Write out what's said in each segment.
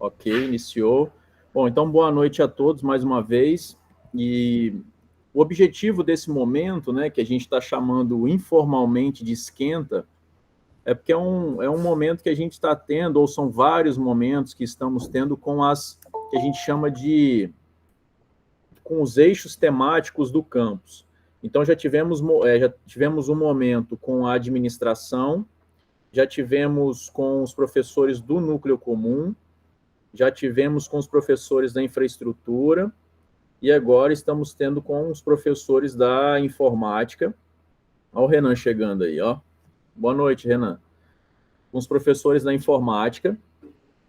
Ok, iniciou. Bom, então boa noite a todos mais uma vez. E o objetivo desse momento, né, que a gente está chamando informalmente de esquenta, é porque é um momento que a gente está tendo, ou são vários momentos que estamos tendo com as que a gente chama de com os eixos temáticos do campus. Então já tivemos um momento com a administração, já tivemos com os professores do núcleo comum, já tivemos com os professores da infraestrutura, e agora estamos tendo com os professores da informática. Olha o Renan chegando aí, ó. Boa noite, Renan. Com os professores da informática.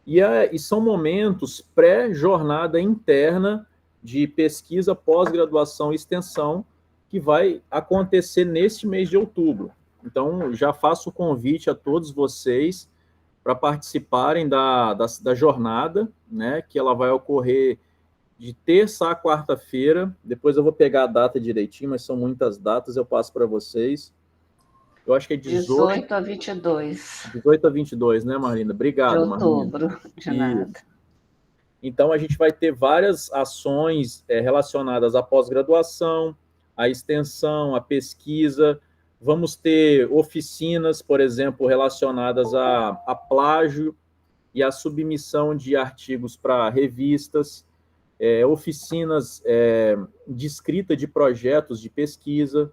E são momentos pré-jornada interna de pesquisa, pós-graduação e extensão, que vai acontecer neste mês de outubro. Então, já faço o convite a todos vocês para participarem da jornada, né, que ela vai ocorrer de terça a quarta-feira. Depois eu vou pegar a data direitinho, mas são muitas datas, eu passo para vocês. Eu acho que é 18 a 22. 18 a 22, né, Marlina? Obrigado, de outubro, Marlina. De nada. Então, a gente vai ter várias ações relacionadas à pós-graduação, à extensão, à pesquisa. Vamos ter oficinas, por exemplo, relacionadas a plágio e a submissão de artigos para revistas, oficinas de escrita de projetos de pesquisa.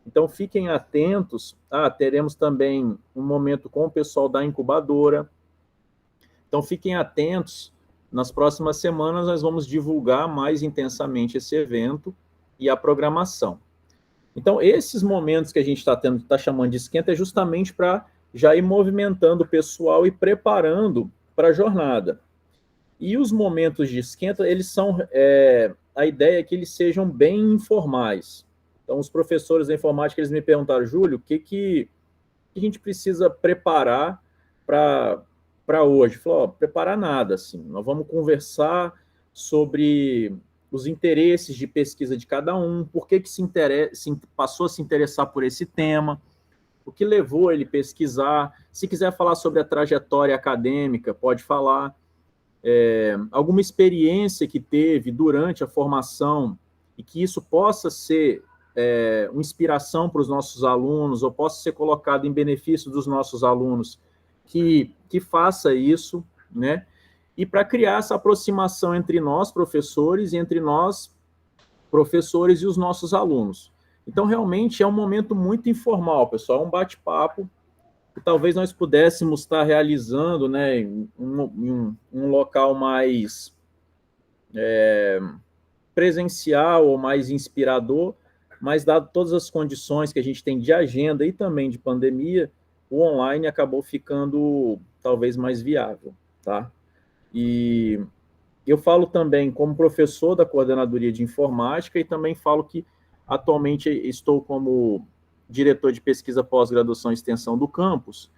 Então, fiquem atentos. Teremos também um momento com o pessoal da incubadora. Então, fiquem atentos. Nas próximas semanas, nós vamos divulgar mais intensamente esse evento e a programação. Então, esses momentos que a gente está chamando de esquenta é justamente para já ir movimentando o pessoal e preparando para a jornada. E os momentos de esquenta, eles são... a ideia é que eles sejam bem informais. Então, os professores da informática, eles me perguntaram, Júlio, o que a gente precisa preparar para hoje? Falou, preparar nada, assim. Nós vamos conversar sobre os interesses de pesquisa de cada um, por que passou a se interessar por esse tema, o que levou ele a pesquisar. Se quiser falar sobre a trajetória acadêmica, pode falar. Alguma experiência que teve durante a formação e que isso possa ser uma inspiração para os nossos alunos, ou possa ser colocado em benefício dos nossos alunos, que faça isso, né? E para criar essa aproximação entre nós, professores, e entre nós, professores, e os nossos alunos. Então, realmente, é um momento muito informal, pessoal, é um bate-papo, que talvez nós pudéssemos estar realizando, né, em um local mais presencial ou mais inspirador, mas, dado todas as condições que a gente tem de agenda e também de pandemia, o online acabou ficando talvez mais viável, tá? E eu falo também como professor da Coordenadoria de Informática e também falo que atualmente estou como diretor de pesquisa pós-graduação e extensão do campus,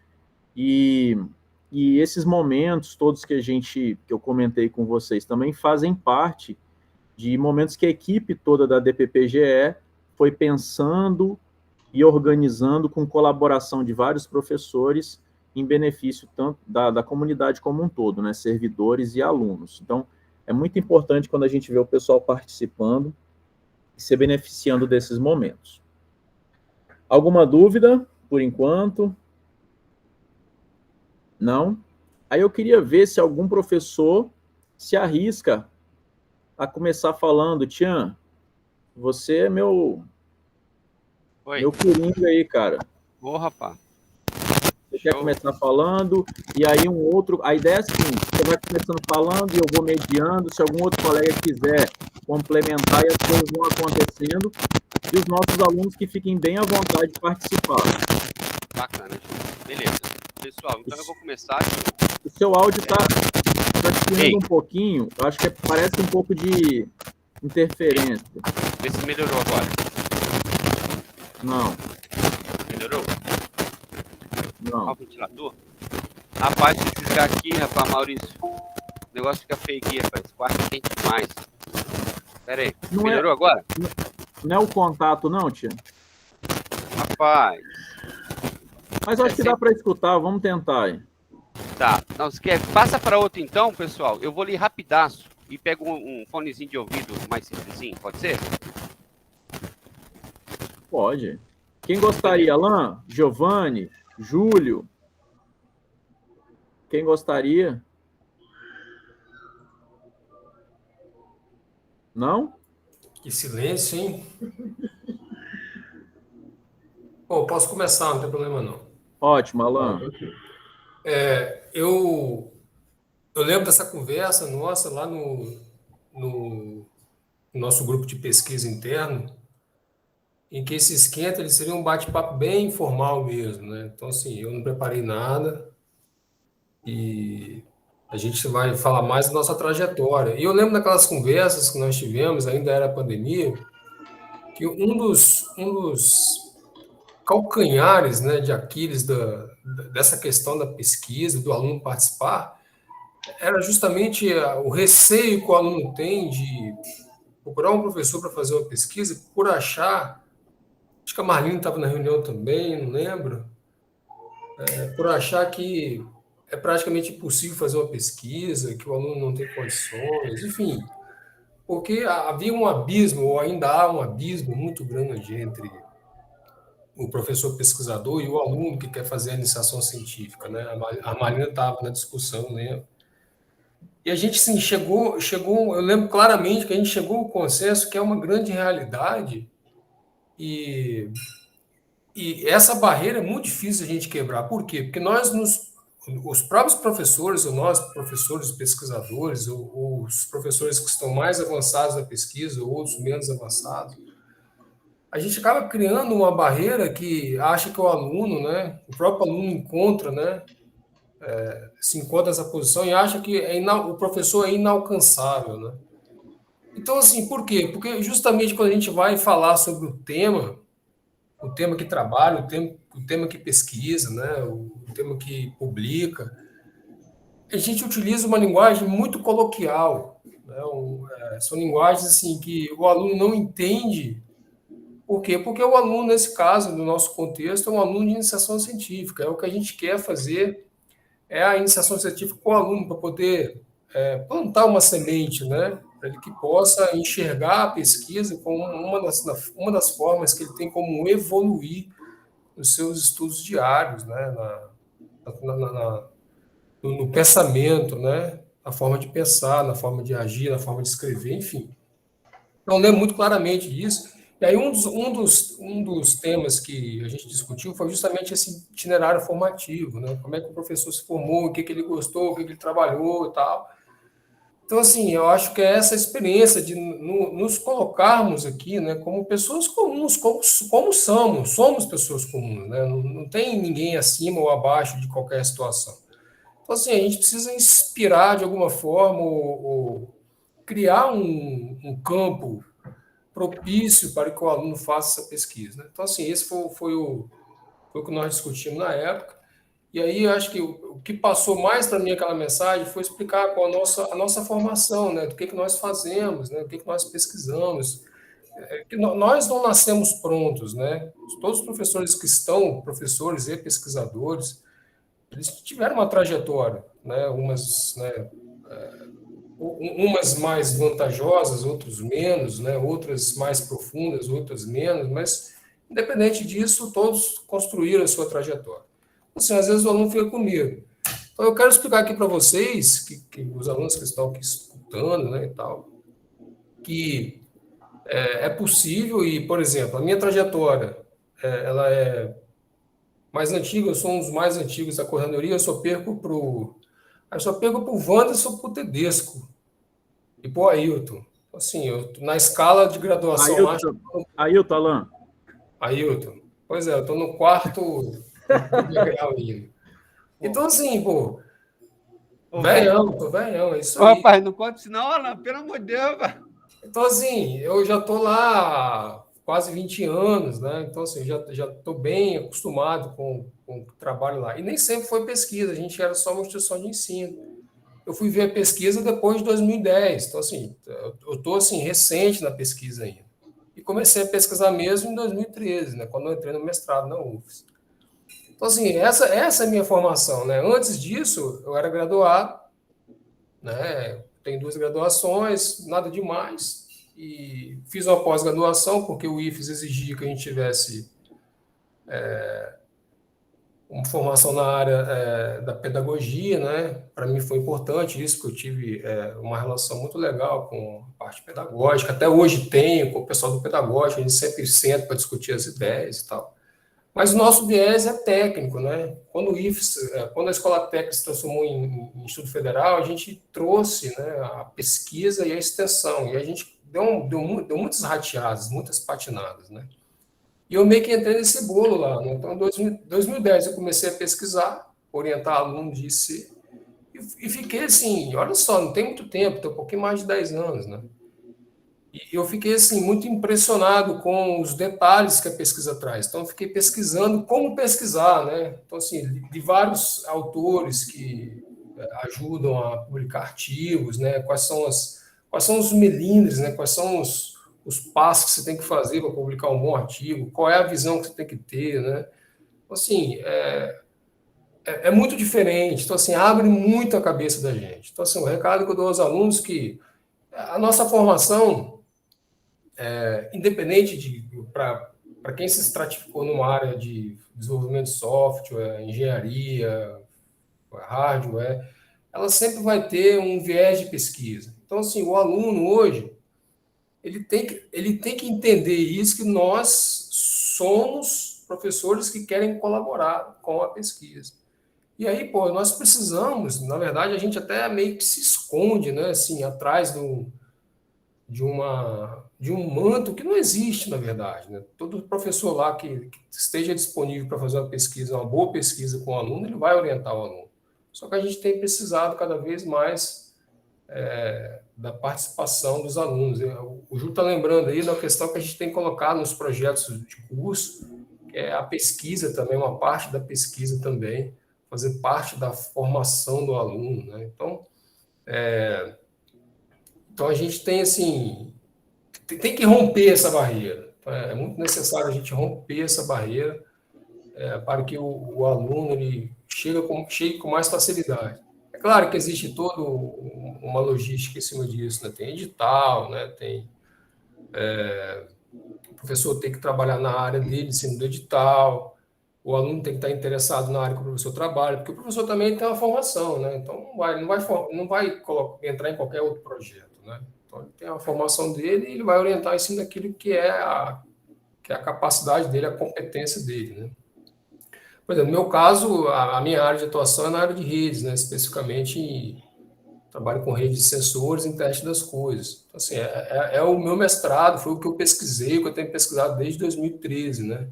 e esses momentos todos que eu comentei com vocês também fazem parte de momentos que a equipe toda da DPPGE foi pensando e organizando com colaboração de vários professores em benefício tanto da comunidade como um todo, né, servidores e alunos. Então, é muito importante quando a gente vê o pessoal participando e se beneficiando desses momentos. Alguma dúvida, por enquanto? Não? Aí eu queria ver se algum professor se arrisca a começar falando, Tian, você é meu coringa aí, cara. Ô, rapaz. Você quer começar falando, e aí a ideia é a seguinte, você vai começando falando e eu vou mediando, se algum outro colega quiser complementar, e as coisas vão acontecendo, e os nossos alunos que fiquem bem à vontade de participar. Bacana, beleza. Pessoal, então eu vou começar. O seu áudio está chiando um pouquinho, eu acho que parece um pouco de interferência. Vê se melhorou agora. Não. Melhorou? Não. Olha o ventilador. Rapaz, se eu ficar aqui, rapaz, Maurício, o negócio fica feio aqui, rapaz. Esse quarto é quente demais. Pera aí, melhorou agora? Não é o contato, não, tia? Rapaz. Mas acho que dá para escutar, vamos tentar aí. Tá. Não, passa para outro então, pessoal. Eu vou ler rapidaço e pego um fonezinho de ouvido mais simplesinho, pode ser? Pode. Quem gostaria? Alain? Giovanni? Júlio? Quem gostaria? Não? Que silêncio, hein? Bom, posso começar, não tem problema não. Ótimo, Alain. Eu lembro dessa conversa nossa lá no nosso grupo de pesquisa interno, em que esse esquenta ele seria um bate-papo bem informal mesmo, né? Então, assim, eu não preparei nada e a gente vai falar mais da nossa trajetória. E eu lembro daquelas conversas que nós tivemos, ainda era pandemia, que um dos calcanhares, né, de Aquiles dessa questão da pesquisa, do aluno participar, era justamente o receio que o aluno tem de procurar um professor para fazer uma pesquisa, por achar, acho que a Marlene estava na reunião também, não lembro, por achar que é praticamente impossível fazer uma pesquisa, que o aluno não tem condições, enfim, porque havia um abismo, ou ainda há um abismo muito grande entre o professor pesquisador e o aluno que quer fazer a iniciação científica, né? A Marina estava na discussão, né? E a gente, sim, chegou, eu lembro claramente que a gente chegou ao consenso que é uma grande realidade e essa barreira é muito difícil a gente quebrar. Por quê? Porque os próprios professores, ou nós, professores, pesquisadores, ou os professores que estão mais avançados na pesquisa, ou outros menos avançados, a gente acaba criando uma barreira que acha que o aluno, né, o próprio aluno encontra, né, se encontra nessa posição e acha que o professor é inalcançável, né? Então, assim, por quê? Porque justamente quando a gente vai falar sobre o tema que trabalha, o tema que pesquisa, né, o tema que publica, a gente utiliza uma linguagem muito coloquial, né, são linguagens assim que o aluno não entende. Por quê? Porque o aluno, nesse caso, no nosso contexto, é um aluno de iniciação científica. É o que a gente quer fazer, é a iniciação científica com o aluno, para poder plantar uma semente, né? Para ele que possa enxergar a pesquisa como uma das formas que ele tem como evoluir nos seus estudos diários, né? No pensamento, né? Na forma de pensar, na forma de agir, na forma de escrever, enfim. Então, eu lembro muito claramente disso. E aí, um dos temas que a gente discutiu foi justamente esse itinerário formativo, né? Como é que o professor se formou, o que ele gostou, o que ele trabalhou e tal. Então, assim, eu acho que é essa experiência de nos colocarmos aqui, né, como pessoas comuns, como somos pessoas comuns, né? Não tem ninguém acima ou abaixo de qualquer situação. Então, assim, a gente precisa inspirar de alguma forma ou criar um campo propício para que o aluno faça essa pesquisa, né? Então, assim, esse foi o que nós discutimos na época. E aí, eu acho que o que passou mais para mim aquela mensagem foi explicar qual a nossa formação, né? Do que nós fazemos, né? O que nós pesquisamos. Que nós não nascemos prontos, né? Todos os professores que estão, professores e pesquisadores, eles tiveram uma trajetória, né? Umas mais vantajosas, outras menos, né? Outras mais profundas, outras menos, mas, independente disso, todos construíram a sua trajetória. Assim, às vezes o aluno fica com medo. Então, eu quero explicar aqui para vocês, que os alunos que estão aqui escutando, né, e tal, que é possível e, por exemplo, a minha trajetória, ela é mais antiga, eu sou um dos mais antigos da coordenadoria, eu só perco para o Wanderson, para o Tedesco e para o Ailton. Assim, na escala de graduação, Ailton, Alain. Ailton. Pois é, eu estou no quarto degrau ainda. Então, assim, pô, velhão, tô velhão, é isso aí. Rapaz, não conta isso não, Alain, pelo amor de Deus, velho. Então, assim, eu já tô lá há quase 20 anos, né? Então, assim, já tô bem acostumado com o trabalho lá. E nem sempre foi pesquisa, a gente era só uma instituição de ensino. Eu fui ver a pesquisa depois de 2010. Então, assim, eu tô, assim, recente na pesquisa ainda. E comecei a pesquisar mesmo em 2013, né? Quando eu entrei no mestrado na UFES. Então, assim, essa é a minha formação, né? Antes disso, eu era graduado, né? Tenho 2 graduações, nada demais, e fiz uma pós-graduação, porque o IFES exigia que a gente tivesse uma formação na área da pedagogia, né? Para mim foi importante isso, que eu tive uma relação muito legal com a parte pedagógica. Até hoje tenho com o pessoal do pedagógico, a gente sempre senta para discutir as ideias e tal. Mas o nosso viés é técnico, né? Quando o IFES, quando a escola técnica se transformou em Instituto Federal, a gente trouxe, né, a pesquisa e a extensão, e a gente deu muitas rateadas, muitas patinadas, né? E eu meio que entrei nesse bolo lá, né? Então, em 2010, eu comecei a pesquisar, orientar alunos de IC, e fiquei assim, olha só, não tem muito tempo, tem um pouquinho mais de 10 anos, né? E eu fiquei assim muito impressionado com os detalhes que a pesquisa traz. Então, eu fiquei pesquisando como pesquisar, né? Então, assim, de vários autores que ajudam a publicar artigos, né? Quais são os melindres, né? Quais são os passos que você tem que fazer para publicar um bom artigo? Qual é a visão que você tem que ter, né? Então, assim, é muito diferente. Então, assim, abre muito a cabeça da gente. Então, assim, o recado que eu dou aos alunos é que a nossa formação, independente de para quem se estratificou numa área de desenvolvimento de software, engenharia, hardware, ela sempre vai ter um viés de pesquisa. Então, assim, o aluno hoje, ele tem que entender isso, que nós somos professores que querem colaborar com a pesquisa. E aí, pô, nós precisamos, na verdade, a gente até meio que se esconde, né, assim, atrás de um manto que não existe, na verdade, né? Todo professor lá que esteja disponível para fazer uma pesquisa, uma boa pesquisa com o aluno, ele vai orientar o aluno. Só que a gente tem precisado cada vez mais da participação dos alunos. O Ju está lembrando aí da questão que a gente tem que colocar nos projetos de curso, que é a pesquisa também, uma parte da pesquisa também, fazer parte da formação do aluno, né? Então a gente tem, assim, tem que romper essa barreira. É muito necessário a gente romper essa barreira para que o aluno ele chegue com mais facilidade. É claro que existe toda uma logística em cima disso, né? Tem edital, né? O professor tem que trabalhar na área dele, em cima do edital, o aluno tem que estar interessado na área que o professor trabalha, porque o professor também tem uma formação, né? Então não vai entrar em qualquer outro projeto, né? Então ele tem a formação dele e ele vai orientar em cima daquilo que é a capacidade dele, a competência dele, né? Por exemplo, no meu caso, a minha área de atuação é na área de redes, né? Especificamente, trabalho com redes de sensores em teste das coisas. Então, assim, é o meu mestrado, foi o que eu pesquisei, o que eu tenho pesquisado desde 2013, né?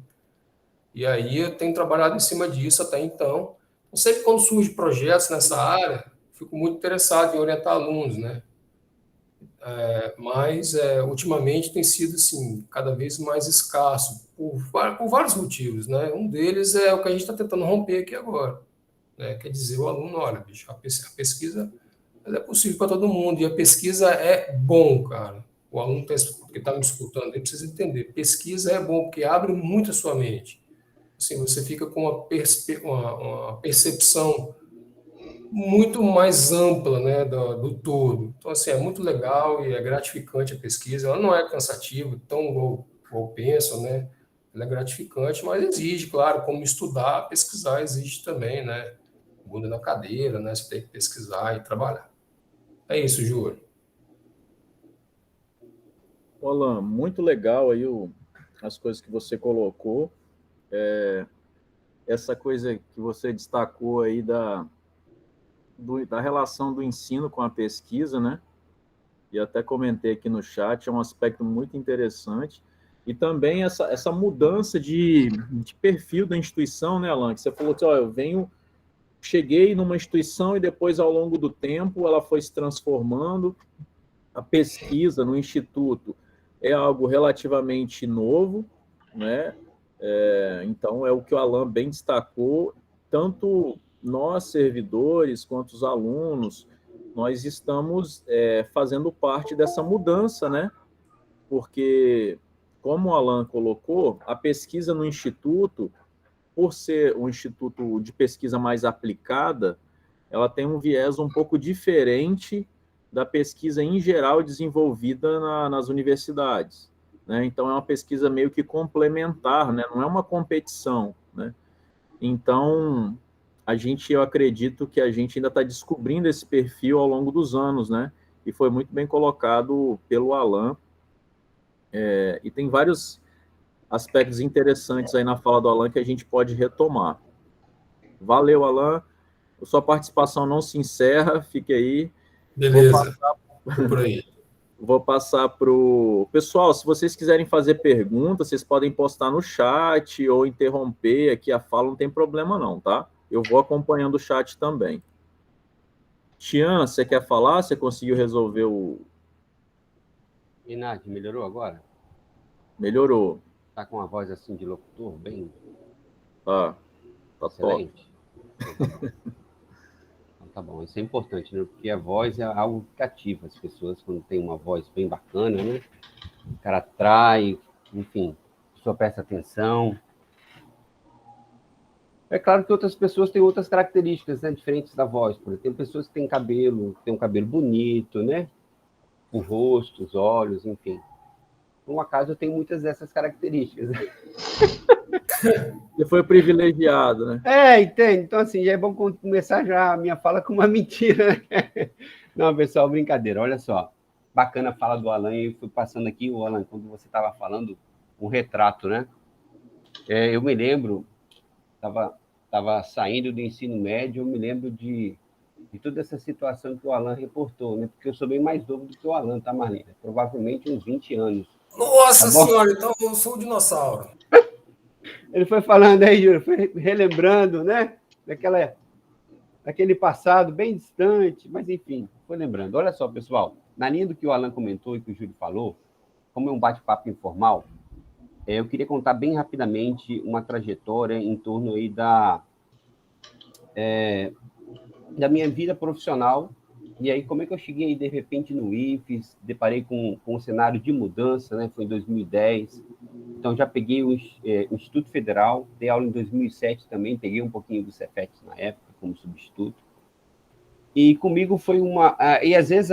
E aí eu tenho trabalhado em cima disso até então. Então, sempre quando surgem projetos nessa área, fico muito interessado em orientar alunos, né? Mas ultimamente tem sido assim cada vez mais escasso por vários motivos, né? Um deles é o que a gente está tentando romper aqui agora, né? Quer dizer, o aluno, olha, bicho, a pesquisa ela é possível para todo mundo e a pesquisa é bom, cara. O aluno que está me escutando, ele precisa entender, pesquisa é bom porque abre muito a sua mente. Assim, você fica com uma percepção muito mais ampla, né, do todo. Então, assim, é muito legal e é gratificante a pesquisa. Ela não é cansativa, tão igual pensam, né? Ela é gratificante, mas exige, claro, como estudar, pesquisar exige também, né? Bunda na cadeira, né? Você tem que pesquisar e trabalhar. É isso, Júlio. Alan, muito legal aí as coisas que você colocou. Essa coisa que você destacou aí da relação do ensino com a pesquisa, né? E até comentei aqui no chat, é um aspecto muito interessante. E também essa mudança de perfil da instituição, né, Alan? Que você falou que cheguei numa instituição e depois, ao longo do tempo, ela foi se transformando. A pesquisa no instituto é algo relativamente novo, né? Então, é o que o Alan bem destacou, tanto nós, servidores, quanto os alunos, nós estamos fazendo parte dessa mudança, né? Porque, como o Alan colocou, a pesquisa no instituto, por ser um instituto de pesquisa mais aplicada, ela tem um viés um pouco diferente da pesquisa em geral desenvolvida nas universidades, né? Então, é uma pesquisa meio que complementar, né? Não é uma competição, né? Então, eu acredito que a gente ainda está descobrindo esse perfil ao longo dos anos, né? E foi muito bem colocado pelo Alan. E tem vários aspectos interessantes aí na fala do Alan que a gente pode retomar. Valeu, Alan. Sua participação não se encerra, fique aí. Beleza, por aí. Vou passar para o... Pessoal, se vocês quiserem fazer perguntas, vocês podem postar no chat ou interromper aqui a fala, não tem problema não, tá? Eu vou acompanhando o chat também. Tian, você quer falar? Você conseguiu resolver o... Renato, melhorou agora? Melhorou. Tá com uma voz assim de locutor, bem Tá excelente. Então, tá bom, isso é importante, né? Porque a voz é algo que cativa as pessoas quando tem uma voz bem bacana, né? O cara atrai, enfim, a pessoa presta atenção. É claro que outras pessoas têm outras características, né, diferentes da voz. Por exemplo, tem pessoas que têm um cabelo bonito, né? O rosto, os olhos, enfim. Por um acaso, eu tenho muitas dessas características. Você foi privilegiado, né? Entende? Então, assim, já é bom começar já a minha fala com uma mentira, né? Não, pessoal, brincadeira. Olha só, bacana a fala do Alan. Eu fui passando aqui, o Alan, quando você estava falando, um retrato, né? Eu me lembro, estava saindo do ensino médio, eu me lembro de toda essa situação que o Alan reportou, né? Porque eu sou bem mais novo do que o Alan, tá, Marlene? Provavelmente uns 20 anos. Nossa Tá bom? senhora, então eu sou um dinossauro. Ele foi falando aí, Júlio, foi relembrando, né? Daquele passado bem distante, mas enfim, foi lembrando. Olha só, pessoal, na linha do que o Alan comentou e que o Júlio falou, como é um bate-papo informal, eu queria contar bem rapidamente uma trajetória em torno aí da minha vida profissional. E aí, como é que eu cheguei, de repente, no IFES, deparei com um cenário de mudança, né? Foi em 2010. Então, já peguei o Instituto Federal, dei aula em 2007 também, peguei um pouquinho do Cefet na época, como substituto. E comigo foi uma... E, às vezes,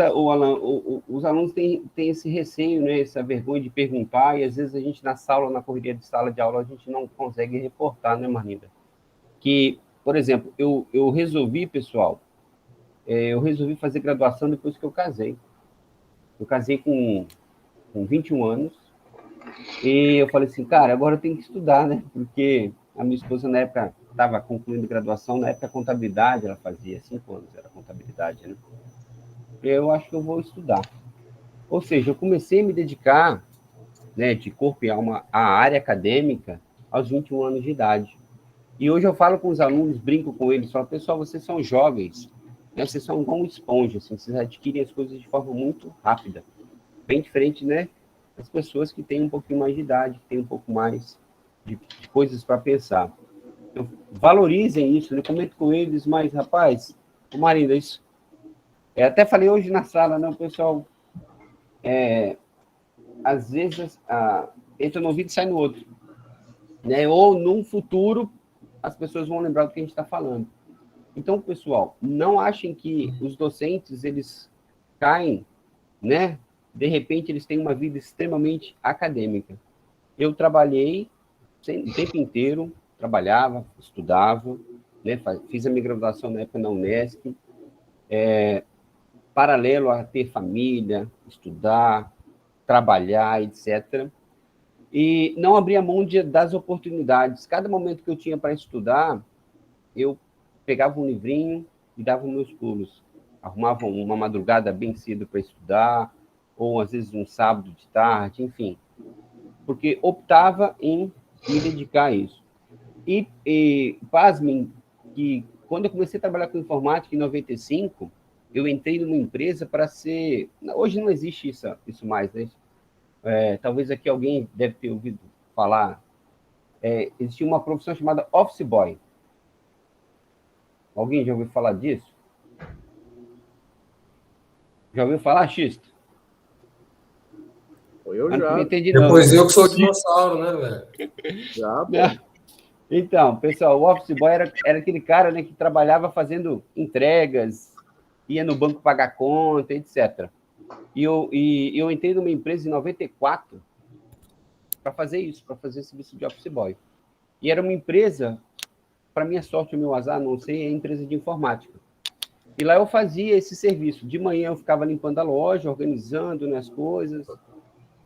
os alunos têm esse receio, né? Essa vergonha de perguntar, e, às vezes, a gente, na correria de sala de aula, a gente não consegue reportar, né, Marlinda? Que, por exemplo, eu resolvi, pessoal, eu resolvi fazer graduação depois que eu casei. Eu casei com 21 anos e eu falei assim, cara, agora eu tenho que estudar, né? Porque a minha esposa, na época, estava concluindo graduação, na época, contabilidade, ela fazia 5 anos, era contabilidade, né? Eu acho que eu vou estudar. Ou seja, eu comecei a me dedicar, né, de corpo e alma à área acadêmica aos 21 anos de idade. E hoje eu falo com os alunos, brinco com eles, falo, pessoal, vocês são jovens, né? Vocês são como esponja, assim, vocês adquirem as coisas de forma muito rápida, bem diferente, né, das pessoas que têm um pouquinho mais de idade, que têm um pouco mais de coisas para pensar. Então, valorizem isso, né? Comento com eles, mas, rapaz, Marinda, isso... até falei hoje na sala, né, o pessoal, às vezes, entra no ouvido e sai no outro, né? Ou, num futuro, as pessoas vão lembrar do que a gente está falando. Então, pessoal, não achem que os docentes, eles caem, né? De repente, eles têm uma vida extremamente acadêmica. Eu trabalhei o tempo inteiro, trabalhava, estudava, né? Fiz a minha graduação na época na Unesc, paralelo a ter família, estudar, trabalhar, etc. E não abria mão das oportunidades. Cada momento que eu tinha para estudar, eu pegava um livrinho e dava meus pulos. Arrumava uma madrugada bem cedo para estudar, ou às vezes um sábado de tarde, enfim. Porque optava em me dedicar a isso. E pasmem, que quando eu comecei a trabalhar com informática em 95, eu entrei numa empresa para ser... Hoje não existe isso mais, né? Talvez aqui alguém deve ter ouvido falar. Existia uma profissão chamada office boy. Alguém já ouviu falar disso? Já ouviu falar, Xisto? Eu já. Depois eu que sou o dinossauro, né, velho? Já, pô. Então, pessoal, o office boy era aquele cara, né, que trabalhava fazendo entregas, ia no banco pagar conta, etc. E eu entrei numa empresa em 94 para fazer isso, para fazer serviço de office boy. E era uma empresa, para minha sorte ou meu azar, não sei, é empresa de informática. E lá eu fazia esse serviço. De manhã eu ficava limpando a loja, organizando, né, as coisas.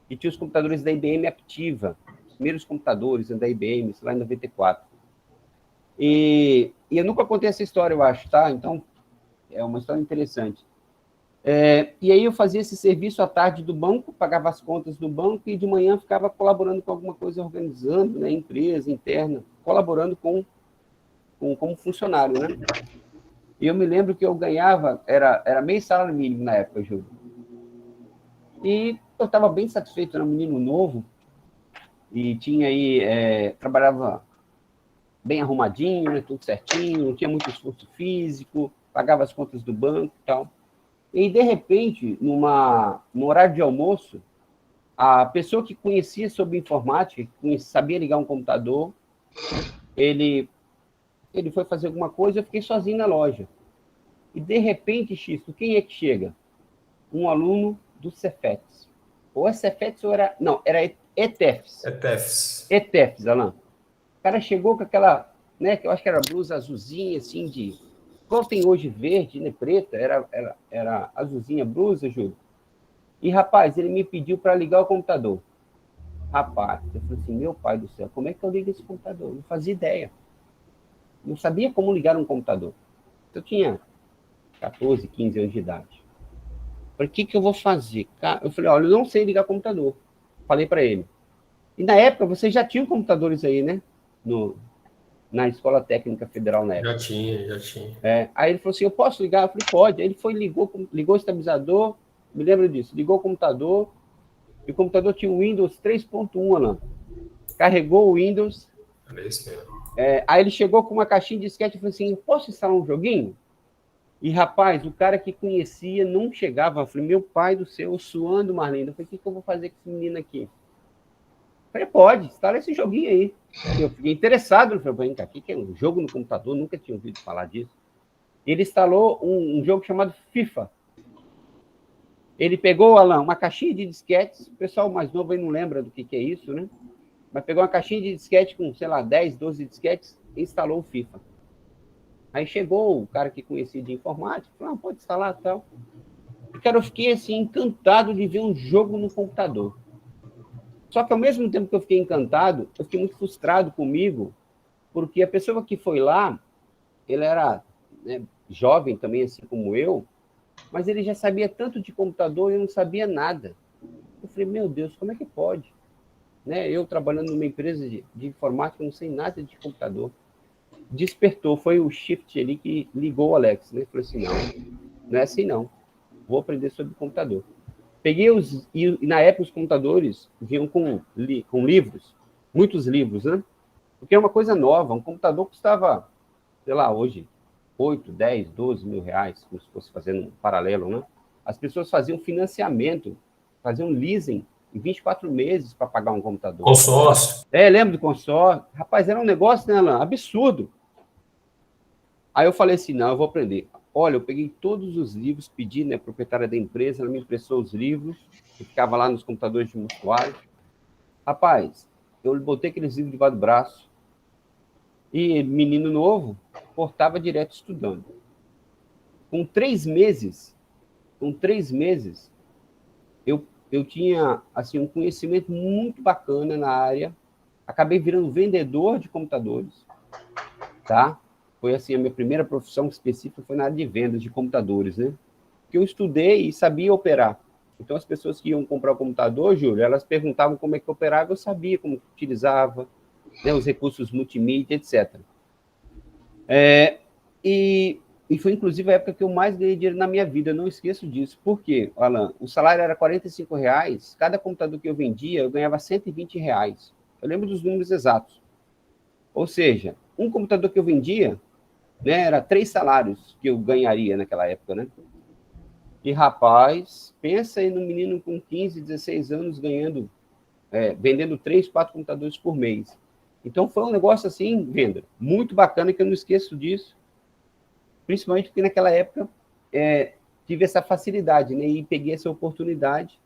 E tinha os computadores da IBM Aptiva, os primeiros computadores da IBM, lá em 94. E eu nunca contei essa história, eu acho, tá? Então, é uma história interessante. E aí eu fazia esse serviço à tarde do banco, pagava as contas do banco e de manhã ficava colaborando com alguma coisa, organizando, né, empresa interna, colaborando como funcionário, né? E eu me lembro que eu ganhava, era meio salário mínimo na época, Júlio. E eu estava bem satisfeito, era um menino novo, e tinha aí, trabalhava bem arrumadinho, né, tudo certinho, não tinha muito esforço físico, pagava as contas do banco e tal. E, de repente, no horário de almoço, a pessoa que conhecia sobre informática, que sabia ligar um computador, ele foi fazer alguma coisa, eu fiquei sozinho na loja. E, de repente, Xisto, quem é que chega? Um aluno do Cefetes. Ou é Cefetes ou era... Não, era ETEFs. ETEFs, Alan. O cara chegou com aquela, né, que eu acho que era blusa azulzinha, assim, de... Qual tem hoje verde, né, preta, era azulzinha blusa, Júlio. E, rapaz, ele me pediu para ligar o computador. Rapaz, eu falei assim, meu pai do céu, como é que eu ligo esse computador? Não fazia ideia. Não sabia como ligar um computador. Eu tinha 14, 15 anos de idade. Falei, o que eu vou fazer? Eu falei, olha, eu não sei ligar computador. Falei para ele. E na época, vocês já tinham computadores aí, né? Na Escola Técnica Federal, na época. Já tinha. Aí ele falou assim, eu posso ligar? Eu falei, pode. Aí ele foi, ligou o estabilizador, me lembro disso, ligou o computador, e o computador tinha o Windows 3.1, Alan. Carregou o Windows. Era isso mesmo. Aí ele chegou com uma caixinha de disquete e falou assim, posso instalar um joguinho? E, rapaz, o cara que conhecia não chegava. Eu falei, meu pai do céu, suando, Marlene. Eu falei, o que eu vou fazer com esse menino aqui? Eu falei, pode, instala esse joguinho aí. Eu fiquei interessado. Eu falei, vem cá, o que é um jogo no computador? Nunca tinha ouvido falar disso. Ele instalou um jogo chamado FIFA. Ele pegou, Alan, uma caixinha de disquetes. O pessoal mais novo aí não lembra do que é isso, né? Mas pegou uma caixinha de disquete com, sei lá, 10, 12 disquetes e instalou o FIFA. Aí chegou o cara que conhecia de informática, falou, pode instalar e tal. E, cara, eu fiquei, assim, encantado de ver um jogo no computador. Só que, ao mesmo tempo que eu fiquei encantado, eu fiquei muito frustrado comigo, porque a pessoa que foi lá, ele era, né, jovem também, assim como eu, mas ele já sabia tanto de computador e eu não sabia nada. Eu falei, meu Deus, como é que pode? Né? Eu trabalhando numa empresa de informática, não sei nada de computador. Despertou, foi o shift ali que ligou o Alex, né? Falei assim, não é assim não, vou aprender sobre computador. Peguei e na época os computadores vinham com livros, muitos livros, né? Porque é uma coisa nova, um computador custava, sei lá, hoje, 8, 10, 12 mil reais, como se fosse fazendo um paralelo, né? As pessoas faziam financiamento, faziam leasing em 24 meses para pagar um computador. Consórcio. Lembro do consórcio. Rapaz, era um negócio, né, Alan? Absurdo. Aí eu falei assim, não, eu vou aprender. Olha, eu peguei todos os livros, pedi, né, a proprietária da empresa, ela me emprestou os livros, que ficava lá nos computadores de mostruário. Rapaz, eu botei aqueles livros debaixo do braço e, menino novo, portava direto estudando. Com 3 meses, eu tinha, assim, um conhecimento muito bacana na área, acabei virando vendedor de computadores, tá? Foi assim, a minha primeira profissão específica foi na área de vendas de computadores, né? Que eu estudei e sabia operar. Então, as pessoas que iam comprar o computador, Júlio, elas perguntavam como é que operava, eu sabia como utilizava, né, os recursos multimídia, etc. E foi, inclusive, a época que eu mais ganhei dinheiro na minha vida, eu não esqueço disso. Por quê, Alan? O salário era R$45, cada computador que eu vendia, eu ganhava R$120. Eu lembro dos números exatos. Ou seja, um computador que eu vendia, né, era 3 salários que eu ganharia naquela época, né? E, rapaz, pensa aí num menino com 15, 16 anos ganhando, vendendo 3, 4 computadores por mês. Então, foi um negócio assim, venda, muito bacana, que eu não esqueço disso, principalmente porque naquela época tive essa facilidade, né? E peguei essa oportunidade.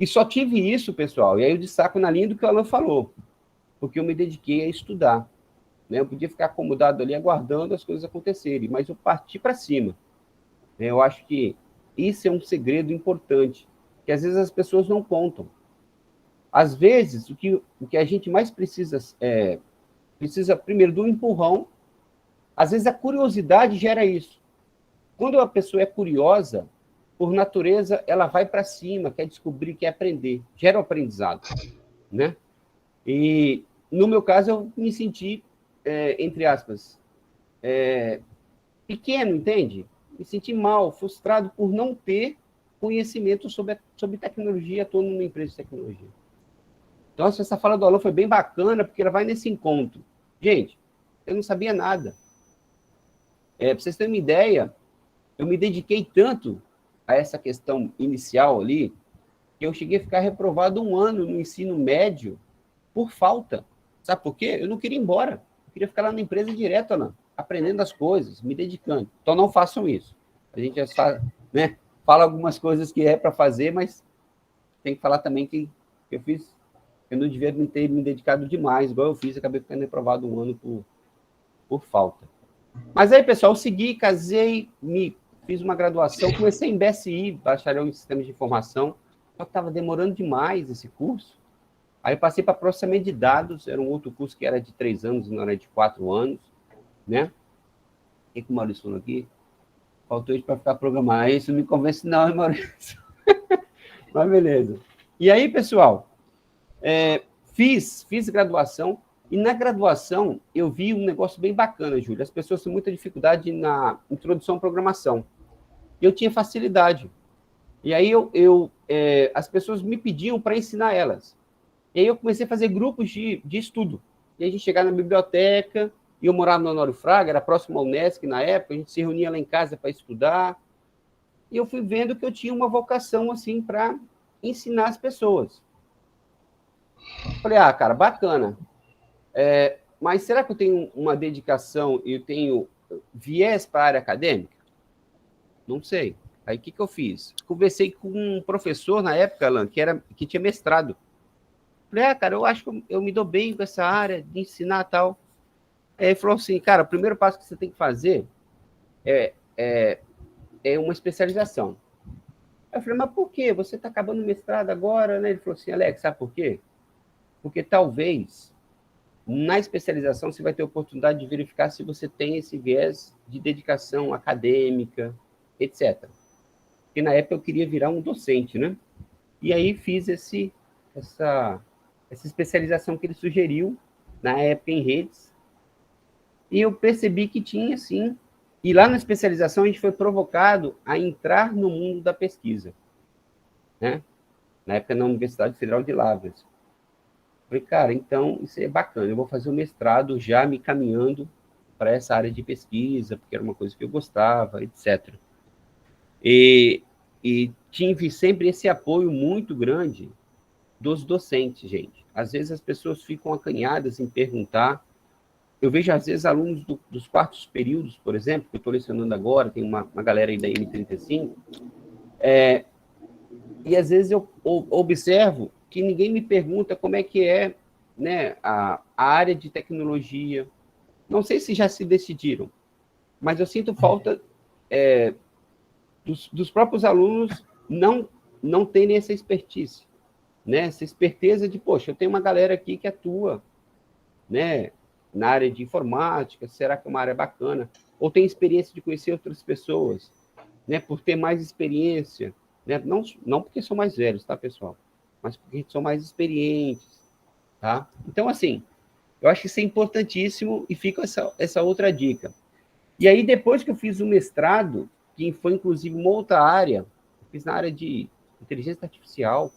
E só tive isso, pessoal, e aí eu destaco na linha do que o Alan falou, porque eu me dediquei a estudar. Né? Eu podia ficar acomodado ali, aguardando as coisas acontecerem, mas eu parti para cima. Né? Eu acho que isso é um segredo importante, que às vezes as pessoas não contam. Às vezes, o que a gente mais precisa primeiro do empurrão. Às vezes a curiosidade gera isso. Quando a pessoa é curiosa, por natureza, ela vai para cima, quer descobrir, quer aprender, gera o aprendizado, né? E no meu caso eu me senti, entre aspas, pequeno, entende? Me senti mal, frustrado por não ter conhecimento sobre tecnologia, atuando numa empresa de tecnologia. Então, essa fala do Alan foi bem bacana, porque ela vai nesse encontro. Gente, eu não sabia nada. Para vocês terem uma ideia, eu me dediquei tanto a essa questão inicial ali, que eu cheguei a ficar reprovado 1 ano no ensino médio por falta. Sabe por quê? Eu não queria ir embora. Eu queria ficar lá na empresa direto, Alan, aprendendo as coisas, me dedicando. Então, não façam isso. A gente já sabe, né? Fala algumas coisas que é para fazer, mas tem que falar também que eu fiz. Eu não devia ter me dedicado demais, igual eu fiz, acabei ficando reprovado 1 ano por falta. Mas aí, pessoal, eu segui, casei, fiz uma graduação, comecei em BSI, bacharel em Sistemas de Informação, só que estava demorando demais esse curso. Aí eu passei para processamento de dados, era um outro curso que era de 3 anos, não era de 4 anos, né? O que o Maurício falou aqui? Faltou isso para ficar programado. Isso não me convence não, hein, Maurício? Mas beleza. E aí, pessoal, fiz graduação, e na graduação eu vi um negócio bem bacana, Júlio. As pessoas têm muita dificuldade na introdução à programação. Eu tinha facilidade. E aí as pessoas me pediam para ensinar elas. E aí eu comecei a fazer grupos de estudo. E a gente chegava na biblioteca, e eu morava no Honório Fraga, era próximo ao Unesc na época, a gente se reunia lá em casa para estudar. E eu fui vendo que eu tinha uma vocação assim para ensinar as pessoas. Falei, cara, bacana. Mas será que eu tenho uma dedicação e eu tenho viés para a área acadêmica? Não sei. Aí o que eu fiz? Conversei com um professor na época, Alan, que tinha mestrado. Falei, cara, eu acho que eu me dou bem com essa área de ensinar tal. Aí ele falou assim, cara, o primeiro passo que você tem que fazer é uma especialização. Aí eu falei, mas por quê? Você está acabando o mestrado agora, né? Ele falou assim, Alex, sabe por quê? Porque talvez na especialização você vai ter a oportunidade de verificar se você tem esse viés de dedicação acadêmica, etc. Porque na época eu queria virar um docente, né? E aí fiz essa especialização que ele sugeriu, na época em redes, e eu percebi que tinha, sim. E lá na especialização a gente foi provocado a entrar no mundo da pesquisa, né? Na época na Universidade Federal de Lavras. Falei, cara, então isso é bacana, eu vou fazer o mestrado já me caminhando para essa área de pesquisa, porque era uma coisa que eu gostava, etc. E tive sempre esse apoio muito grande dos docentes, gente. Às vezes as pessoas ficam acanhadas em perguntar. Eu vejo, às vezes, alunos dos quartos períodos, por exemplo, que eu estou lecionando agora, tem uma galera aí da M35, e às vezes eu observo que ninguém me pergunta como é que é, né, a área de tecnologia. Não sei se já se decidiram, mas eu sinto falta dos próprios alunos não terem essa expertise, né? Essa esperteza de, poxa, eu tenho uma galera aqui que atua, né, na área de informática, será que é uma área bacana? Ou tem experiência de conhecer outras pessoas, né, por ter mais experiência, né? Não porque são mais velhos, tá, pessoal? Mas porque são mais experientes, tá? Então, assim, eu acho que isso é importantíssimo e fica essa outra dica. E aí, depois que eu fiz o mestrado, que foi, inclusive, uma outra área, eu fiz na área de inteligência artificial,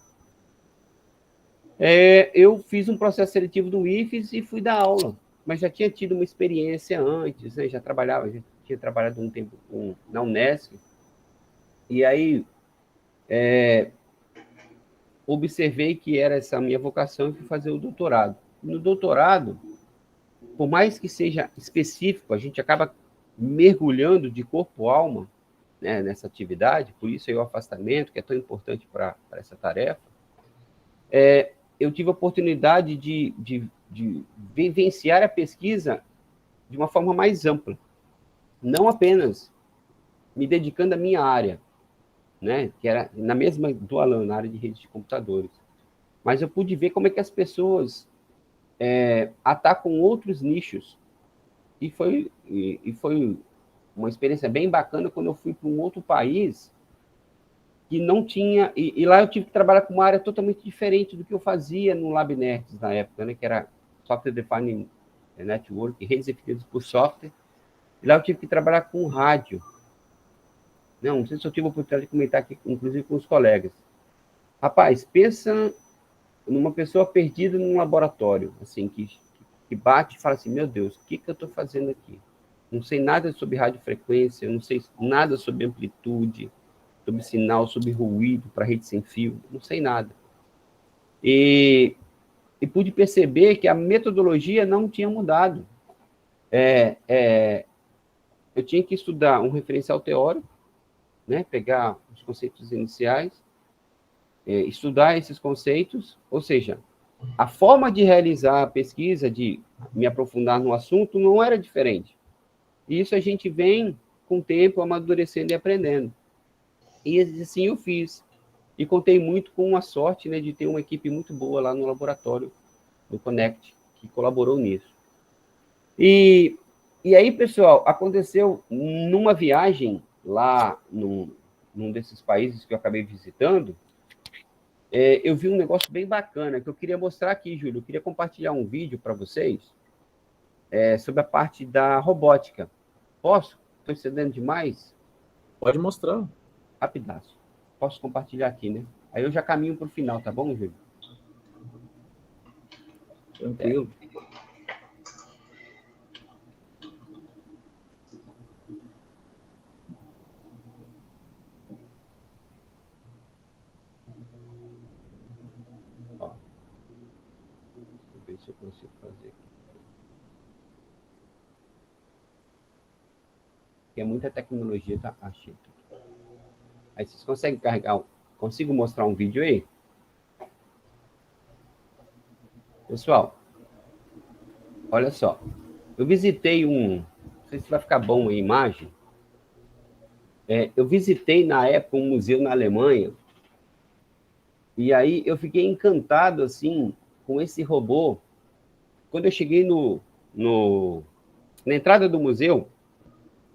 eu fiz um processo seletivo do IFES e fui dar aula, mas já tinha tido uma experiência antes, né? Já tinha trabalhado um tempo na Unesc, e aí observei que era essa minha vocação e fui fazer o doutorado. no doutorado, por mais que seja específico, a gente acaba mergulhando de corpo e alma, né, nessa atividade, por isso aí o afastamento, que é tão importante para essa tarefa. Eu tive a oportunidade de vivenciar a pesquisa de uma forma mais ampla, não apenas me dedicando à minha área, né, que era na mesma do Alan, na área de redes de computadores, mas eu pude ver como é que as pessoas atacam outros nichos, e foi uma experiência bem bacana quando eu fui para um outro país que não tinha, e lá eu tive que trabalhar com uma área totalmente diferente do que eu fazia no LabNerds na época, né, que era Software Defined Network, redes definidas por software, e lá eu tive que trabalhar com rádio. Não sei se eu tive a oportunidade de comentar aqui, inclusive com os colegas. Rapaz, pensa numa pessoa perdida num laboratório, assim, que bate e fala assim, meu Deus, o que eu estou fazendo aqui? Não sei nada sobre radiofrequência, não sei nada sobre amplitude, sobre sinal, sobre ruído para rede sem fio, não sei nada. E pude perceber que a metodologia não tinha mudado. Eu tinha que estudar um referencial teórico, né, pegar os conceitos iniciais, estudar esses conceitos, ou seja, a forma de realizar a pesquisa, de me aprofundar no assunto, não era diferente. E isso a gente vem, com o tempo, amadurecendo e aprendendo. E assim eu fiz. E contei muito com a sorte, né, de ter uma equipe muito boa lá no laboratório do Connect, que colaborou nisso. E aí, pessoal, aconteceu numa viagem lá num desses países que eu acabei visitando, eu vi um negócio bem bacana que eu queria mostrar aqui, Júlio. Eu queria compartilhar um vídeo para vocês sobre a parte da robótica. Posso? Estou excedendo demais? Pode mostrar. Rapidaço. Posso compartilhar aqui, né? Aí eu já caminho para o final, tá bom, Júlio? Tranquilo. Ó. Deixa eu ver se eu consigo fazer aqui. Porque é muita tecnologia, tá? Achei. Aí vocês conseguem carregar? Consigo mostrar um vídeo aí? Pessoal, olha só. Eu visitei não sei se vai ficar bom a imagem. Eu visitei, na época, um museu na Alemanha, e aí eu fiquei encantado, assim, com esse robô. Quando eu cheguei na entrada do museu,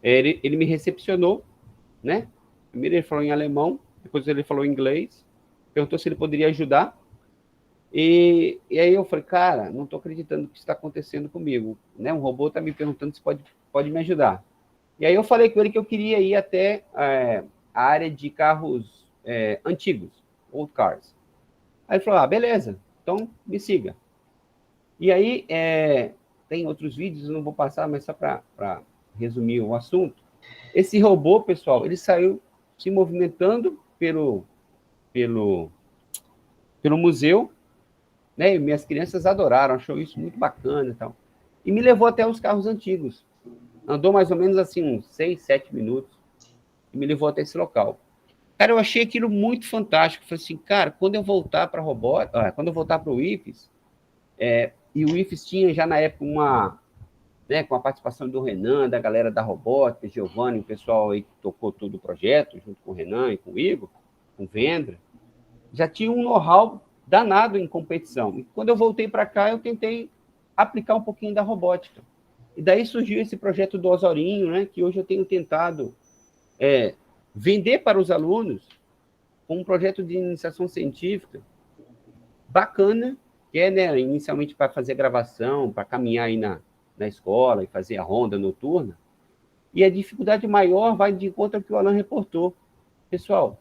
ele me recepcionou, né? Primeiro ele falou em alemão, depois ele falou em inglês, perguntou se ele poderia ajudar. E aí eu falei, cara, não estou acreditando que isso está acontecendo comigo, né? Um robô está me perguntando se pode me ajudar. E aí eu falei com ele que eu queria ir até a área de carros antigos, old cars. Aí ele falou, beleza, então me siga. E aí tem outros vídeos, eu não vou passar, mas só para resumir o assunto. Esse robô, pessoal, ele saiu se movimentando pelo museu, né? E minhas crianças adoraram, achou isso muito bacana e tal. E me levou até os carros antigos. Andou mais ou menos assim uns 6, 7 minutos e me levou até esse local. Cara, eu achei aquilo muito fantástico. Falei assim, cara, quando eu voltar para quando eu voltar para o IFES, e o IFES tinha já na época né, com a participação do Renan, da galera da robótica, Giovanni, o pessoal aí que tocou todo o projeto, junto com o Renan e com o Igor, com o Vendra, já tinha um know-how danado em competição. E quando eu voltei para cá, eu tentei aplicar um pouquinho da robótica. E daí surgiu esse projeto do Osorinho, né, que hoje eu tenho tentado vender para os alunos com um projeto de iniciação científica bacana, que né, inicialmente para fazer gravação, para caminhar aí na escola e fazer a ronda noturna. E a dificuldade maior vai de encontro ao que o Alan reportou. Pessoal,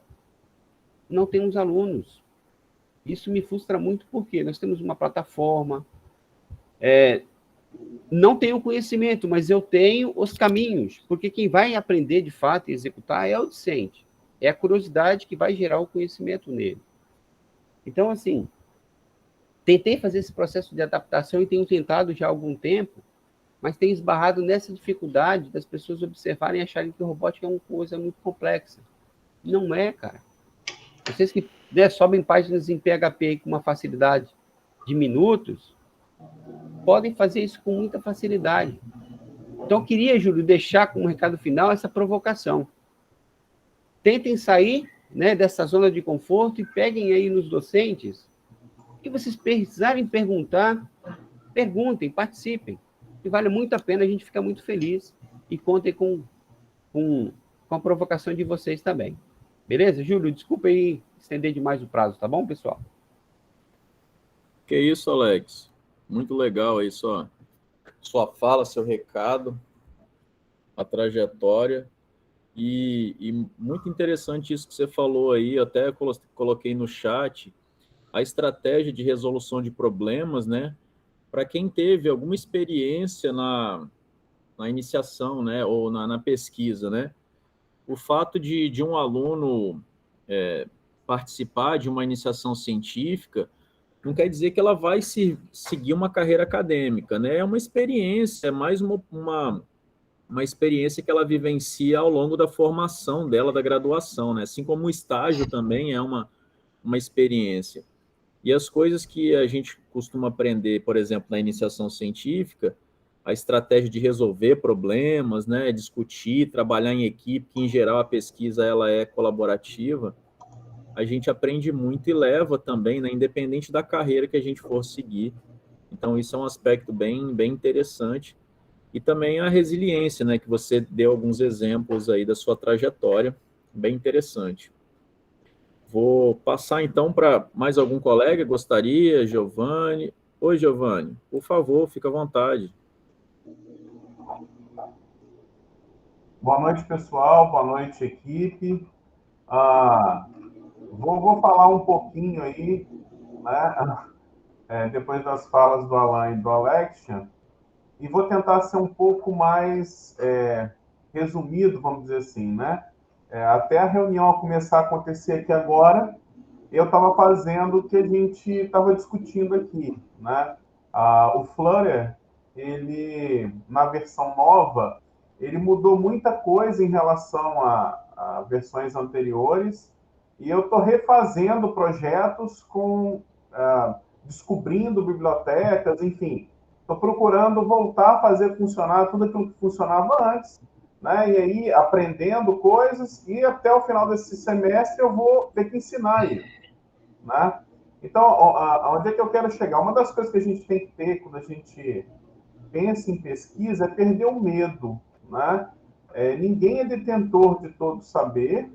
não temos alunos. Isso me frustra muito porque nós temos uma plataforma, não tenho conhecimento, mas eu tenho os caminhos, porque quem vai aprender de fato e executar é o docente. É a curiosidade que vai gerar o conhecimento nele. Então, assim, tentei fazer esse processo de adaptação e tenho tentado já há algum tempo, mas tenho esbarrado nessa dificuldade das pessoas observarem e acharem que robótica é uma coisa muito complexa. Não é, cara. Vocês que sobem páginas em PHP com uma facilidade de minutos, podem fazer isso com muita facilidade. Então, eu queria, Júlio, deixar como recado final essa provocação. Tentem sair, né, dessa zona de conforto e peguem aí nos docentes. O que vocês precisarem perguntar, perguntem, participem. E vale muito a pena, a gente fica muito feliz. E contem com a provocação de vocês também. Beleza, Júlio? Desculpa aí estender demais o prazo, tá bom, pessoal? Que isso, Alex. Muito legal aí sua fala, seu recado, a trajetória. E muito interessante isso que você falou aí, eu até coloquei no chat, a estratégia de resolução de problemas, né? Para quem teve alguma experiência na iniciação, né? Ou na pesquisa, né? O fato de um aluno participar de uma iniciação científica não quer dizer que ela vai seguir uma carreira acadêmica, né? É uma experiência, é mais uma experiência que ela vivencia ao longo da formação dela, da graduação, né? Assim como o estágio também é uma experiência. E as coisas que a gente costuma aprender, por exemplo, na iniciação científica, a estratégia de resolver problemas, né? Discutir, trabalhar em equipe, que em geral a pesquisa ela é colaborativa, a gente aprende muito e leva também, né? Independente da carreira que a gente for seguir. Então, isso é um aspecto bem interessante. E também a resiliência, né, que você deu alguns exemplos aí da sua trajetória, bem interessante. Vou passar então para mais algum colega, gostaria, Giovanni. Oi, Giovanni, por favor, fica à vontade. Boa noite, pessoal, boa noite, equipe. Vou falar um pouquinho aí, né, depois das falas do Alan e do Alexian, e vou tentar ser um pouco mais resumido, vamos dizer assim, né? Até a reunião começar a acontecer aqui agora, eu estava fazendo o que a gente estava discutindo aqui, né? O Flutter, ele, na versão nova, ele mudou muita coisa em relação a versões anteriores, e eu estou refazendo projetos descobrindo bibliotecas, enfim, estou procurando voltar a fazer funcionar tudo aquilo que funcionava antes, né? E aí aprendendo coisas, e até o final desse semestre eu vou ter que ensinar isso, né? Então, onde é que eu quero chegar? Uma das coisas que a gente tem que ter quando a gente pensa em pesquisa é perder o medo, né? Ninguém é detentor de todo saber,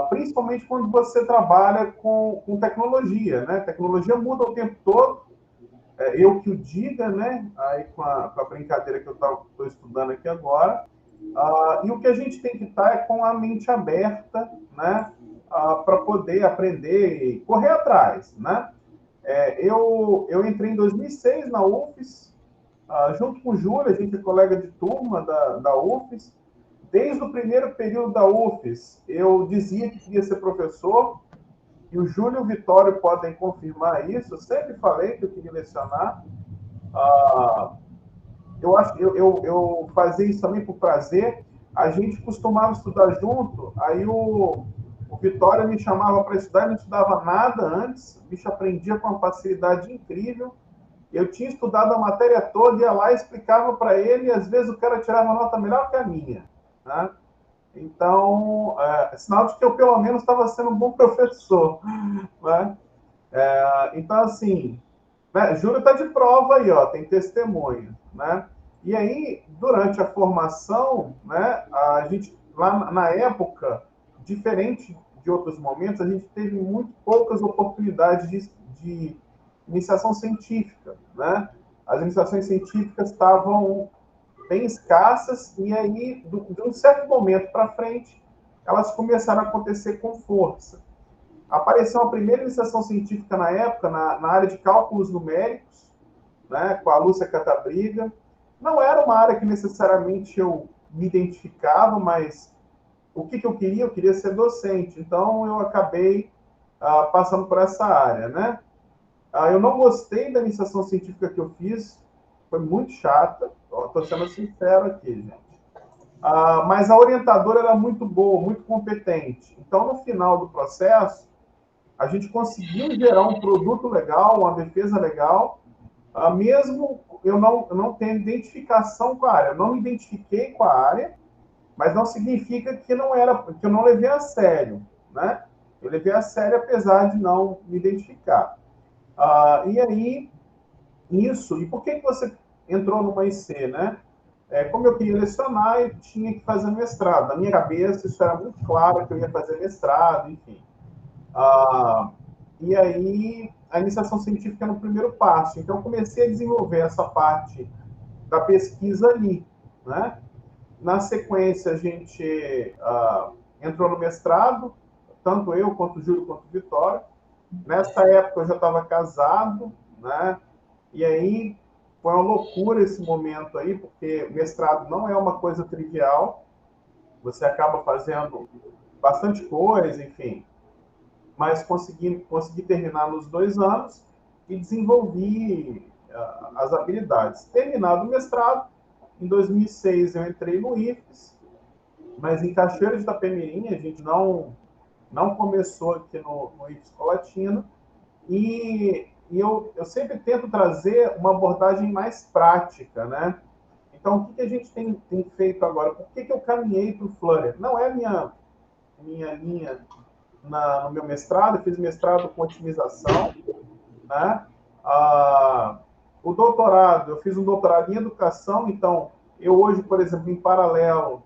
principalmente quando você trabalha com tecnologia, né? Tecnologia muda o tempo todo, eu que o diga, né? Aí com a brincadeira que eu estou estudando aqui agora. E o que a gente tem que estar é com a mente aberta, né? Para poder aprender e correr atrás, né? Eu entrei em 2006 na UFES, junto com o Júlio, a gente é colega de turma da UFES. Desde o primeiro período da UFES, eu dizia que queria ser professor, e o Júlio e o Vitório podem confirmar isso. Eu sempre falei que eu queria lecionar. Eu fazia isso também por prazer. A gente costumava estudar junto, aí o Vitória me chamava para estudar, eu não estudava nada antes, o bicho aprendia com uma facilidade incrível. Eu tinha estudado a matéria toda, ia lá e explicava para ele, e às vezes o cara tirava uma nota melhor que a minha, né? Então, sinal de que eu pelo menos estava sendo um bom professor, né? Então, assim, né? Júlio está de prova aí, ó, tem testemunho, né? E aí, durante a formação, né, a gente, lá na época, diferente de outros momentos, a gente teve muito poucas oportunidades de iniciação científica, né? As iniciações científicas estavam bem escassas, e aí, de um certo momento para frente, elas começaram a acontecer com força. Apareceu a primeira iniciação científica na época, na área de cálculos numéricos, né, com a Lúcia Catabriga. Não era uma área que necessariamente eu me identificava, mas o que eu queria? Eu queria ser docente. Então, eu acabei passando por essa área, né? Eu não gostei da iniciação científica que eu fiz, foi muito chata, estou sendo sincero aqui, gente. Mas a orientadora era muito boa, muito competente. Então, no final do processo, a gente conseguiu gerar um produto legal, uma defesa legal, mesmo eu não tendo identificação com a área. Eu não me identifiquei com a área, mas não significa que que eu não levei a sério, né? Eu levei a sério apesar de não me identificar. E aí, e por que você entrou numa IC, né? Como eu queria lecionar, eu tinha que fazer mestrado. Na minha cabeça, isso era muito claro que eu ia fazer mestrado, enfim. E aí, a iniciação científica é no primeiro passo. Então, eu comecei a desenvolver essa parte da pesquisa ali, né? Na sequência, a gente entrou no mestrado, tanto eu, quanto o Júlio, quanto o Vitória. Nessa época, eu já estava casado, né? E aí, foi uma loucura esse momento aí, porque mestrado não é uma coisa trivial. Você acaba fazendo bastante coisa, enfim. Mas consegui terminar nos 2 anos e desenvolvi as habilidades. Terminado o mestrado, em 2006 eu entrei no IFES, mas em Cachoeira de Itapemirim, a gente não começou aqui no IFES Colatina, e eu sempre tento trazer uma abordagem mais prática, né? Então, o que a gente tem feito agora? Por que eu caminhei para o Flutter? Não é minha linha no meu mestrado, eu fiz mestrado com otimização, né? O doutorado, eu fiz um doutorado em educação, então, eu hoje, por exemplo, em paralelo,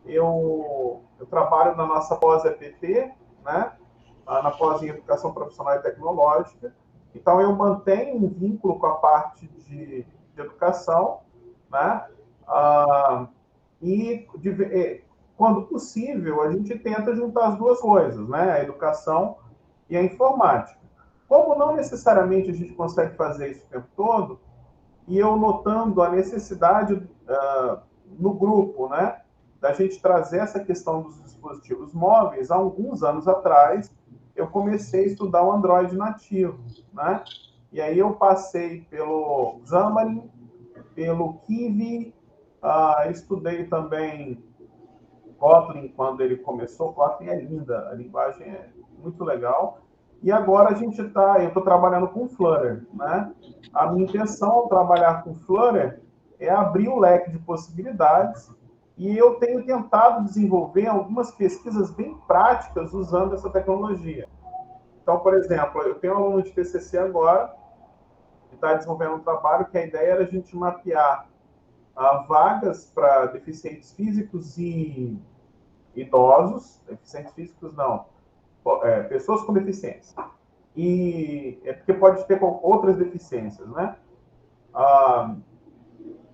eu trabalho na nossa pós-EPT, né? Na pós em Educação Profissional e Tecnológica. Então, eu mantenho um vínculo com a parte de educação, né? Quando possível, a gente tenta juntar as duas coisas, né? A educação e a informática. Como não necessariamente a gente consegue fazer isso o tempo todo, e eu notando a necessidade no grupo, né, da gente trazer essa questão dos dispositivos móveis, há alguns anos atrás, eu comecei a estudar o Android nativo, né? E aí eu passei pelo Xamarin, pelo Kiwi, estudei também Kotlin quando ele começou. Kotlin é linda, a linguagem é muito legal. E agora eu estou trabalhando com Flutter, né? A minha intenção ao trabalhar com Flutter é abrir o leque de possibilidades, e eu tenho tentado desenvolver algumas pesquisas bem práticas usando essa tecnologia. Então, por exemplo, eu tenho um aluno de TCC agora que está desenvolvendo um trabalho que a ideia era a gente mapear vagas para deficientes físicos e idosos, deficientes físicos não, pessoas com deficiência. E é porque pode ter outras deficiências, né?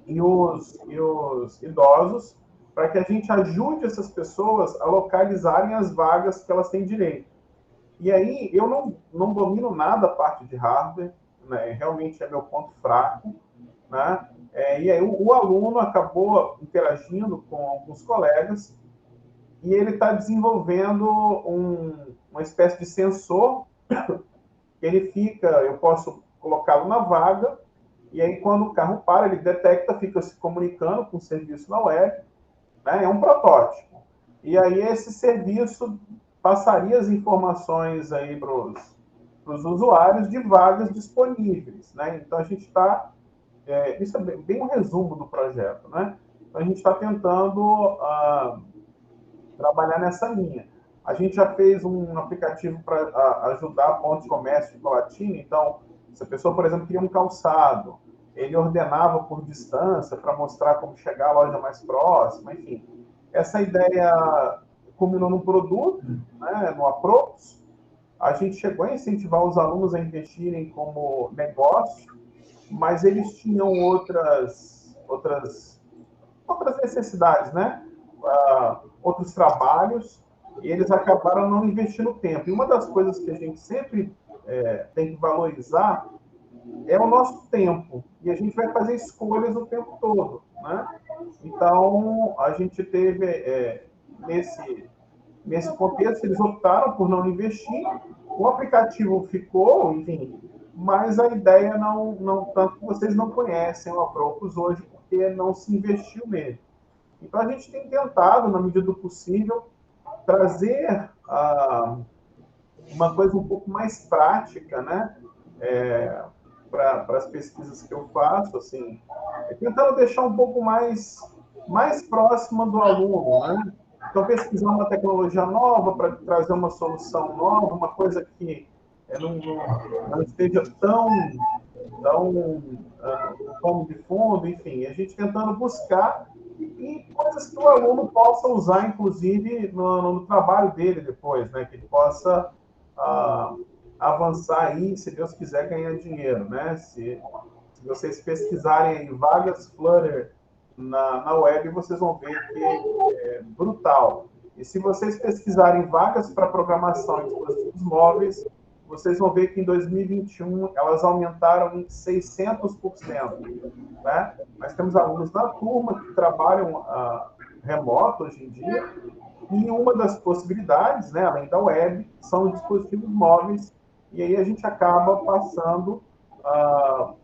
E os idosos, para que a gente ajude essas pessoas a localizarem as vagas que elas têm direito. E aí, eu não domino nada a parte de hardware, né? Realmente é meu ponto fraco, né? E aí o aluno acabou interagindo com alguns colegas, e ele está desenvolvendo uma espécie de sensor que ele eu posso colocá-lo na vaga, e aí quando o carro para, ele detecta, fica se comunicando com o serviço na web, né? É um protótipo. E aí esse serviço passaria as informações aí para os usuários de vagas disponíveis, né? Então a gente está isso é bem um resumo do projeto, né? Então a gente está tentando trabalhar nessa linha. A gente já fez um aplicativo para ajudar pontos de comércio de Colatina. Então, se a pessoa, por exemplo, queria um calçado, ele ordenava por distância para mostrar como chegar à loja mais próxima, enfim. Essa ideia culminou num produto, né, no Aprox. A gente chegou a incentivar os alunos a investirem como negócio, mas eles tinham outras necessidades, né? Outros trabalhos, e eles acabaram não investindo tempo. E uma das coisas que a gente sempre tem que valorizar é o nosso tempo. E a gente vai fazer escolhas o tempo todo, né? Então, a gente teve, nesse contexto, eles optaram por não investir. O aplicativo ficou, enfim, mas a ideia não tanto que vocês não conhecem o Aprocus hoje, porque não se investiu nele. Então, a gente tem tentado, na medida do possível, trazer uma coisa um pouco mais prática, né? Para as pesquisas que eu faço, assim, tentando deixar um pouco mais próxima do aluno, né? Então, pesquisar uma tecnologia nova para trazer uma solução nova, uma coisa que não esteja tão como de fundo, enfim, a gente tentando buscar e coisas que o aluno possa usar, inclusive, no trabalho dele depois, né? Que ele possa avançar aí, se Deus quiser, ganhar dinheiro, né? Se vocês pesquisarem aí vagas Flutter na web, vocês vão ver que é brutal. E se vocês pesquisarem vagas para programação em dispositivos móveis, vocês vão ver que em 2021 elas aumentaram em 600%. Né? Nós temos alunos na turma que trabalham remoto hoje em dia, e uma das possibilidades, né, além da web, são dispositivos móveis, e aí a gente acaba passando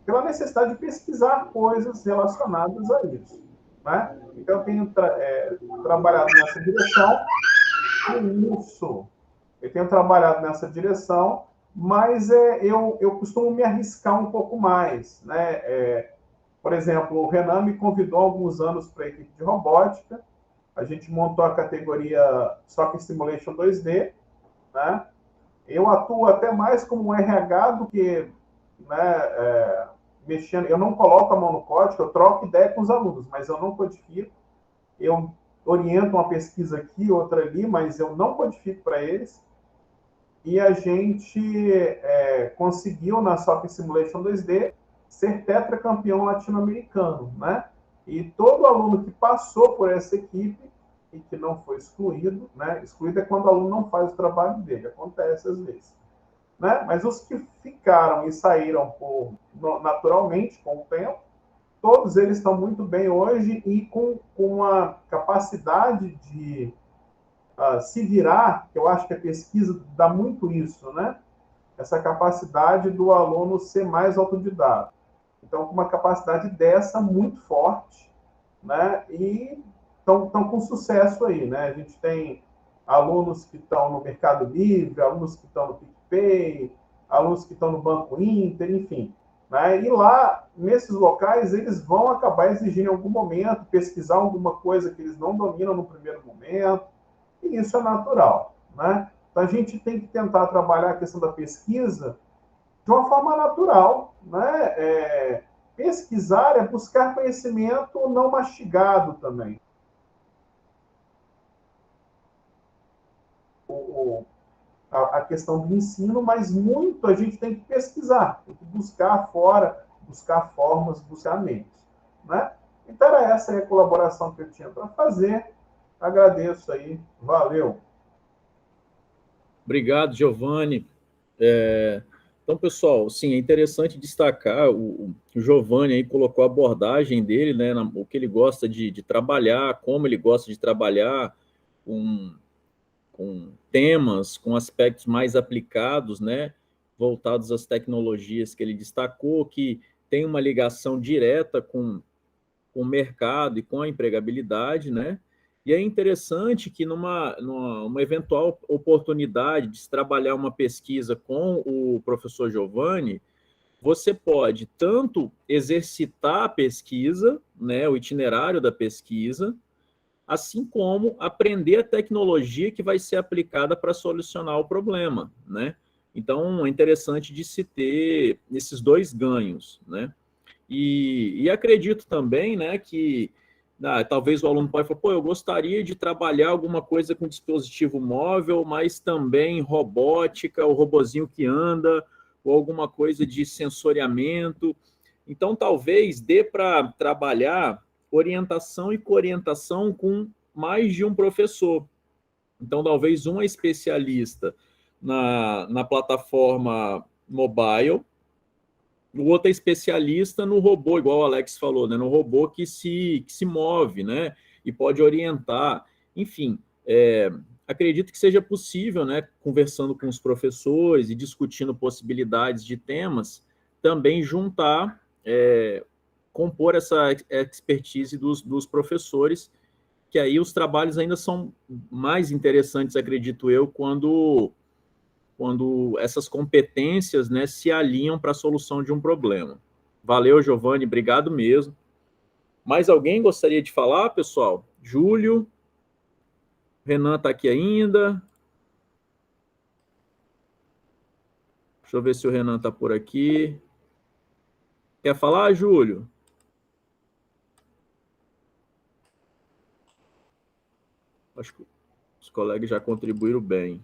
pela necessidade de pesquisar coisas relacionadas a isso. Né? Então, eu tenho trabalhado nessa direção, eu tenho trabalhado nessa direção, mas eu costumo me arriscar um pouco mais. Né? Por exemplo, o Renan me convidou há alguns anos para a equipe de robótica, a gente montou a categoria Soccer Simulation 2D, né? Eu atuo até mais como um RH do que, né, mexendo. Eu não coloco a mão no código, eu troco ideia com os alunos, mas eu não codifico. Eu oriento uma pesquisa aqui, outra ali, mas eu não codifico para eles. E a gente conseguiu, na Soccer Simulation 2D, ser tetracampeão latino-americano, né? E todo aluno que passou por essa equipe e que não foi excluído, né? Excluído é quando o aluno não faz o trabalho dele, acontece às vezes. Né? Mas os que ficaram e saíram naturalmente com o tempo, todos eles estão muito bem hoje e com uma capacidade de se virar, que eu acho que a pesquisa dá muito isso, né? Essa capacidade do aluno ser mais autodidata. Então, com uma capacidade dessa muito forte, né? E estão com sucesso aí, né? A gente tem alunos que estão no Mercado Livre, alunos que estão no PicPay, alunos que estão no Banco Inter, enfim. Né? E lá, nesses locais, eles vão acabar exigindo em algum momento, pesquisar alguma coisa que eles não dominam no primeiro momento, e isso é natural. Né? Então, a gente tem que tentar trabalhar a questão da pesquisa de uma forma natural. Né? Pesquisar é buscar conhecimento não mastigado também. A questão do ensino, mas muito a gente tem que pesquisar, tem que buscar fora, buscar formas, buscar meios. Né? Então, era essa a colaboração que eu tinha para fazer. Agradeço aí. Valeu. Obrigado, Giovanni. Então, pessoal, sim, é interessante destacar, o Giovanni aí colocou a abordagem dele, né, o que ele gosta de trabalhar, como ele gosta de trabalhar com temas, com aspectos mais aplicados, né, voltados às tecnologias que ele destacou, que tem uma ligação direta com o mercado e com a empregabilidade, né, e é interessante que numa eventual oportunidade de se trabalhar uma pesquisa com o professor Giovanni, você pode tanto exercitar a pesquisa, né, o itinerário da pesquisa, assim como aprender a tecnologia que vai ser aplicada para solucionar o problema, né? Então, é interessante de se ter esses dois ganhos, né? E acredito também, né, que talvez o aluno pode falar, pô, eu gostaria de trabalhar alguma coisa com dispositivo móvel, mas também robótica, o robozinho que anda, ou alguma coisa de sensoriamento. Então, talvez dê para trabalhar orientação e coorientação com mais de um professor. Então, talvez um é especialista na plataforma mobile, o outro é especialista no robô, igual o Alex falou, né? No robô que se move, né? E pode orientar. Enfim, acredito que seja possível, né, conversando com os professores e discutindo possibilidades de temas, também juntar, compor essa expertise dos professores, que aí os trabalhos ainda são mais interessantes, acredito eu, quando essas competências, né, se alinham para a solução de um problema. Valeu, Giovanni, obrigado mesmo. Mais alguém gostaria de falar, pessoal? Júlio? Renan está aqui ainda. Deixa eu ver se o Renan está por aqui. Quer falar, Júlio? Acho que os colegas já contribuíram bem.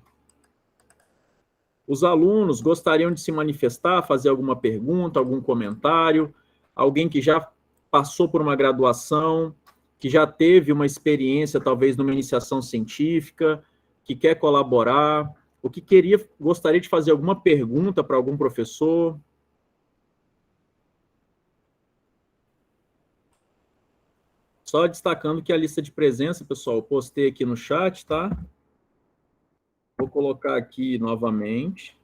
Os alunos gostariam de se manifestar, fazer alguma pergunta, algum comentário? Alguém que já passou por uma graduação, que já teve uma experiência, talvez, numa iniciação científica, que quer colaborar, ou que gostaria de fazer alguma pergunta para algum professor? Só destacando que a lista de presença, pessoal, eu postei aqui no chat, tá? Vou colocar aqui novamente.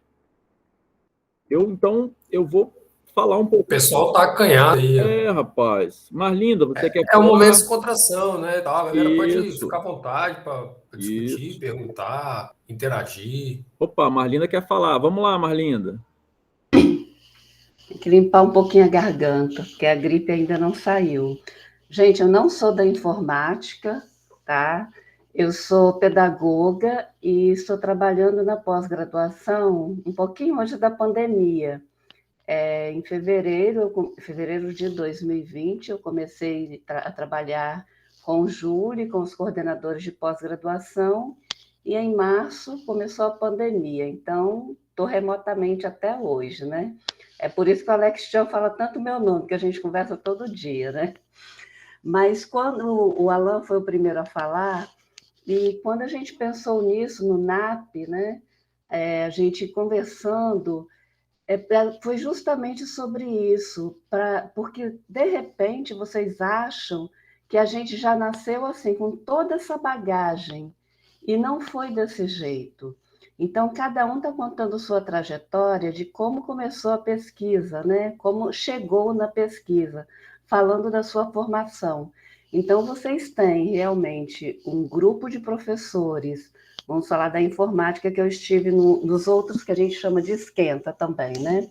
Então, eu vou falar um pouco. O pessoal está acanhado aí. Rapaz. Marlinda, você quer falar? É um momento de falar? descontração, né? Tá, a galera pode Isso. ficar à vontade para discutir, Isso. perguntar, interagir. Opa, a Marlinda quer falar. Vamos lá, Marlinda. Tem que limpar um pouquinho a garganta, porque a gripe ainda não saiu. Gente, eu não sou da informática, tá? Eu sou pedagoga e estou trabalhando na pós-graduação um pouquinho antes da pandemia. Em fevereiro de 2020, eu comecei a trabalhar com o Júlio, com os coordenadores de pós-graduação, e em março começou a pandemia, então estou remotamente até hoje, né? É por isso que o Alex Chan fala tanto meu nome, que a gente conversa todo dia, né? Mas quando o Alan foi o primeiro a falar, e quando a gente pensou nisso no NAP, né? A gente conversando, foi justamente sobre isso, porque, de repente, vocês acham que a gente já nasceu assim, com toda essa bagagem, e não foi desse jeito. Então, cada um está contando sua trajetória de como começou a pesquisa, né? Como chegou na pesquisa, falando da sua formação. Então, vocês têm realmente um grupo de professores. Vamos falar da informática, que eu estive nos outros que a gente chama de esquenta também, né?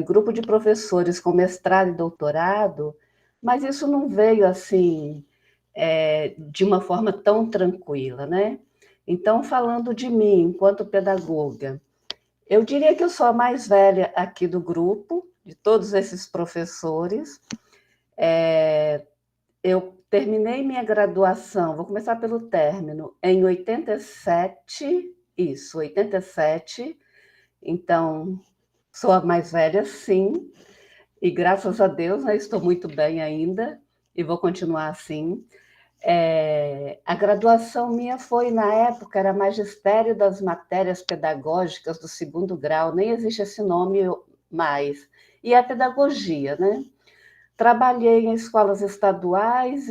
Grupo de professores com mestrado e doutorado, mas isso não veio assim, de uma forma tão tranquila, né? Então, falando de mim, enquanto pedagoga, eu diria que eu sou a mais velha aqui do grupo, de todos esses professores. Eu terminei minha graduação, vou começar pelo término, em 87, isso, 87, então sou a mais velha, sim, e graças a Deus, né, estou muito bem ainda, e vou continuar assim. A graduação minha foi, na época, era Magistério das Matérias Pedagógicas do segundo grau, nem existe esse nome mais, e é pedagogia, né? Trabalhei em escolas estaduais,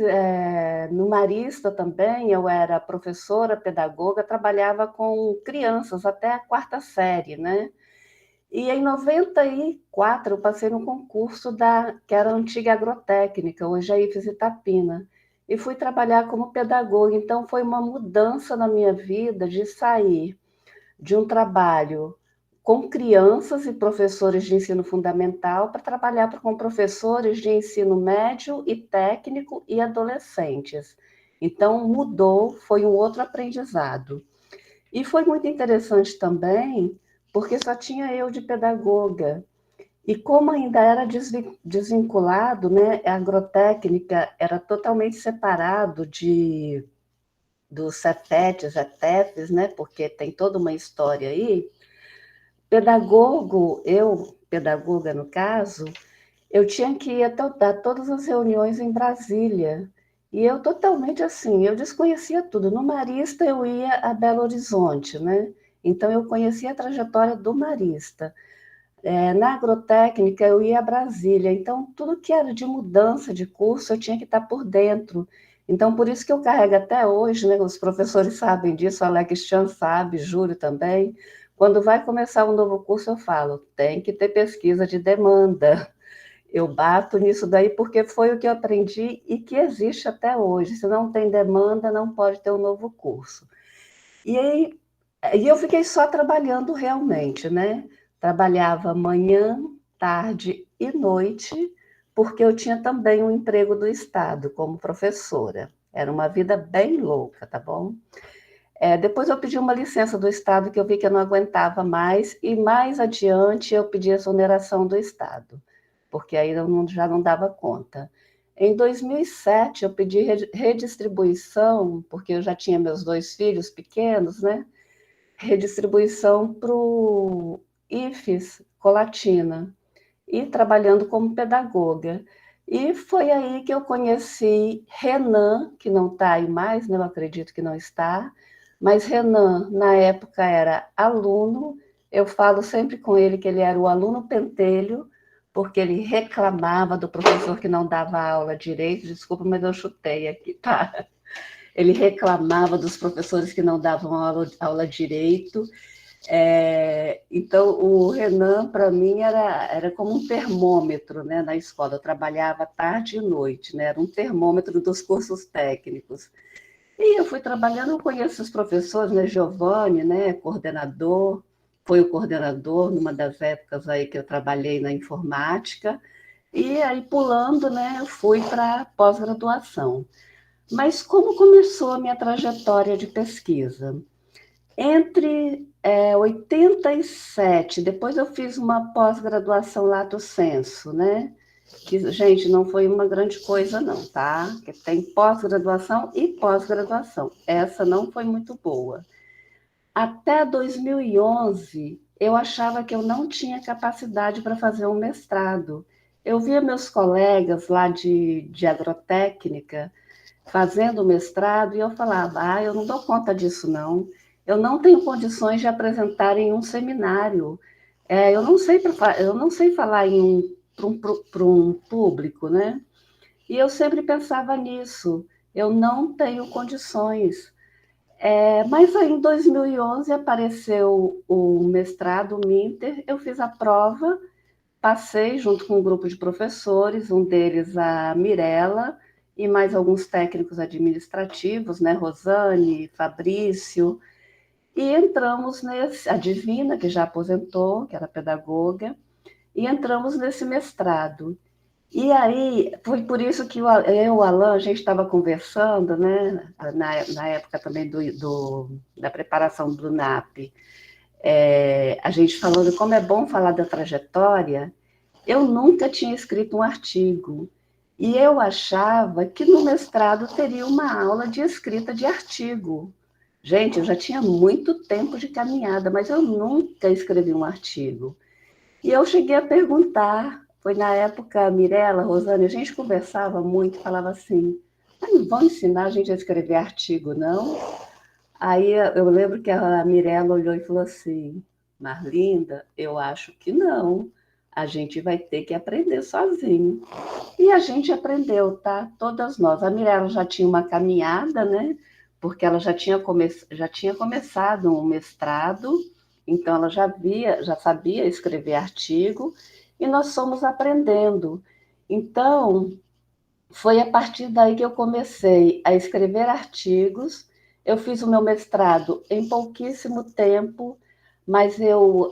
no Marista também, eu era professora, pedagoga, trabalhava com crianças até a quarta série, né? E em 94 eu passei no concurso que era a antiga agrotécnica, hoje é a IFES Itapina, e fui trabalhar como pedagoga. Então foi uma mudança na minha vida de sair de um trabalho com crianças e professores de ensino fundamental para trabalhar com professores de ensino médio e técnico e adolescentes. Então mudou, foi um outro aprendizado. E foi muito interessante também, porque só tinha eu de pedagoga. E como ainda era desvinculado, né, a agrotécnica era totalmente separado dos CETETs, ETEFs, né, porque tem toda uma história aí. Pedagoga no caso, eu tinha que ir a todas as reuniões em Brasília. E eu totalmente assim, eu desconhecia tudo. No Marista eu ia a Belo Horizonte, né? Então eu conhecia a trajetória do Marista. Na agrotécnica eu ia a Brasília. Então tudo que era de mudança de curso eu tinha que estar por dentro. Então, por isso que eu carrego até hoje, né, os professores sabem disso, o Alex Chan sabe, Júlio também. Quando vai começar um novo curso, eu falo, tem que ter pesquisa de demanda. Eu bato nisso daí porque foi o que eu aprendi e que existe até hoje. Se não tem demanda, não pode ter um novo curso. E eu fiquei só trabalhando realmente, né? Trabalhava manhã, tarde e noite, porque eu tinha também um emprego do Estado como professora. Era uma vida bem louca, tá bom? Depois eu pedi uma licença do Estado que eu vi que eu não aguentava mais, e mais adiante eu pedi exoneração do Estado, porque aí eu já não dava conta. Em 2007 eu pedi redistribuição, porque eu já tinha meus 2 filhos pequenos, né? Redistribuição para o IFES Colatina, e trabalhando como pedagoga. E foi aí que eu conheci Renan, que não está aí mais, né? Eu acredito que não está, mas Renan, na época, era aluno. Eu falo sempre com ele que ele era o aluno pentelho, porque ele reclamava do professor que não dava aula direito. Desculpa, mas eu chutei aqui, tá? Ele reclamava dos professores que não davam aula direito. Então, o Renan, para mim, era como um termômetro, né, na escola. Eu trabalhava tarde e noite, né, era um termômetro dos cursos técnicos. E eu fui trabalhando, eu conheço os professores, né, Giovanni, né, coordenador, foi o coordenador numa das épocas aí que eu trabalhei na informática, e aí pulando, né, eu fui para pós-graduação. Mas como começou a minha trajetória de pesquisa? Entre 87, depois eu fiz uma pós-graduação lato sensu, né? Que, gente, não foi uma grande coisa não, tá? Que tem pós-graduação e pós-graduação. Essa não foi muito boa. Até 2011, eu achava que eu não tinha capacidade para fazer um mestrado. Eu via meus colegas lá de agrotécnica fazendo mestrado, e eu falava, eu não dou conta disso, não. Eu não tenho condições de apresentar em um seminário. Eu não sei falar para um público, né? E eu sempre pensava nisso. Eu não tenho condições. Mas aí, em 2011, apareceu o mestrado, o Minter, eu fiz a prova, passei junto com um grupo de professores, um deles a Mirella, e mais alguns técnicos administrativos, né, Rosane, Fabrício, e entramos a Divina, que já aposentou, que era pedagoga, e entramos nesse mestrado. E aí, foi por isso que eu e o Alain, a gente estava conversando, né, na época também da preparação do NAP, a gente falando como é bom falar da trajetória. Eu nunca tinha escrito um artigo, e eu achava que no mestrado teria uma aula de escrita de artigo. Gente, eu já tinha muito tempo de caminhada, mas eu nunca escrevi um artigo. E eu cheguei a perguntar, foi na época a Mirella, Rosane, a gente conversava muito, falava assim, não vão ensinar a gente a escrever artigo, não? Aí eu lembro que a Mirella olhou e falou assim, Marlinda, eu acho que não. A gente vai ter que aprender sozinho. E a gente aprendeu, tá? Todas nós. A Mirella já tinha uma caminhada, né? Porque ela já tinha começado um mestrado, então ela já sabia escrever artigo, e nós fomos aprendendo. Então, foi a partir daí que eu comecei a escrever artigos. Eu fiz o meu mestrado em pouquíssimo tempo, mas eu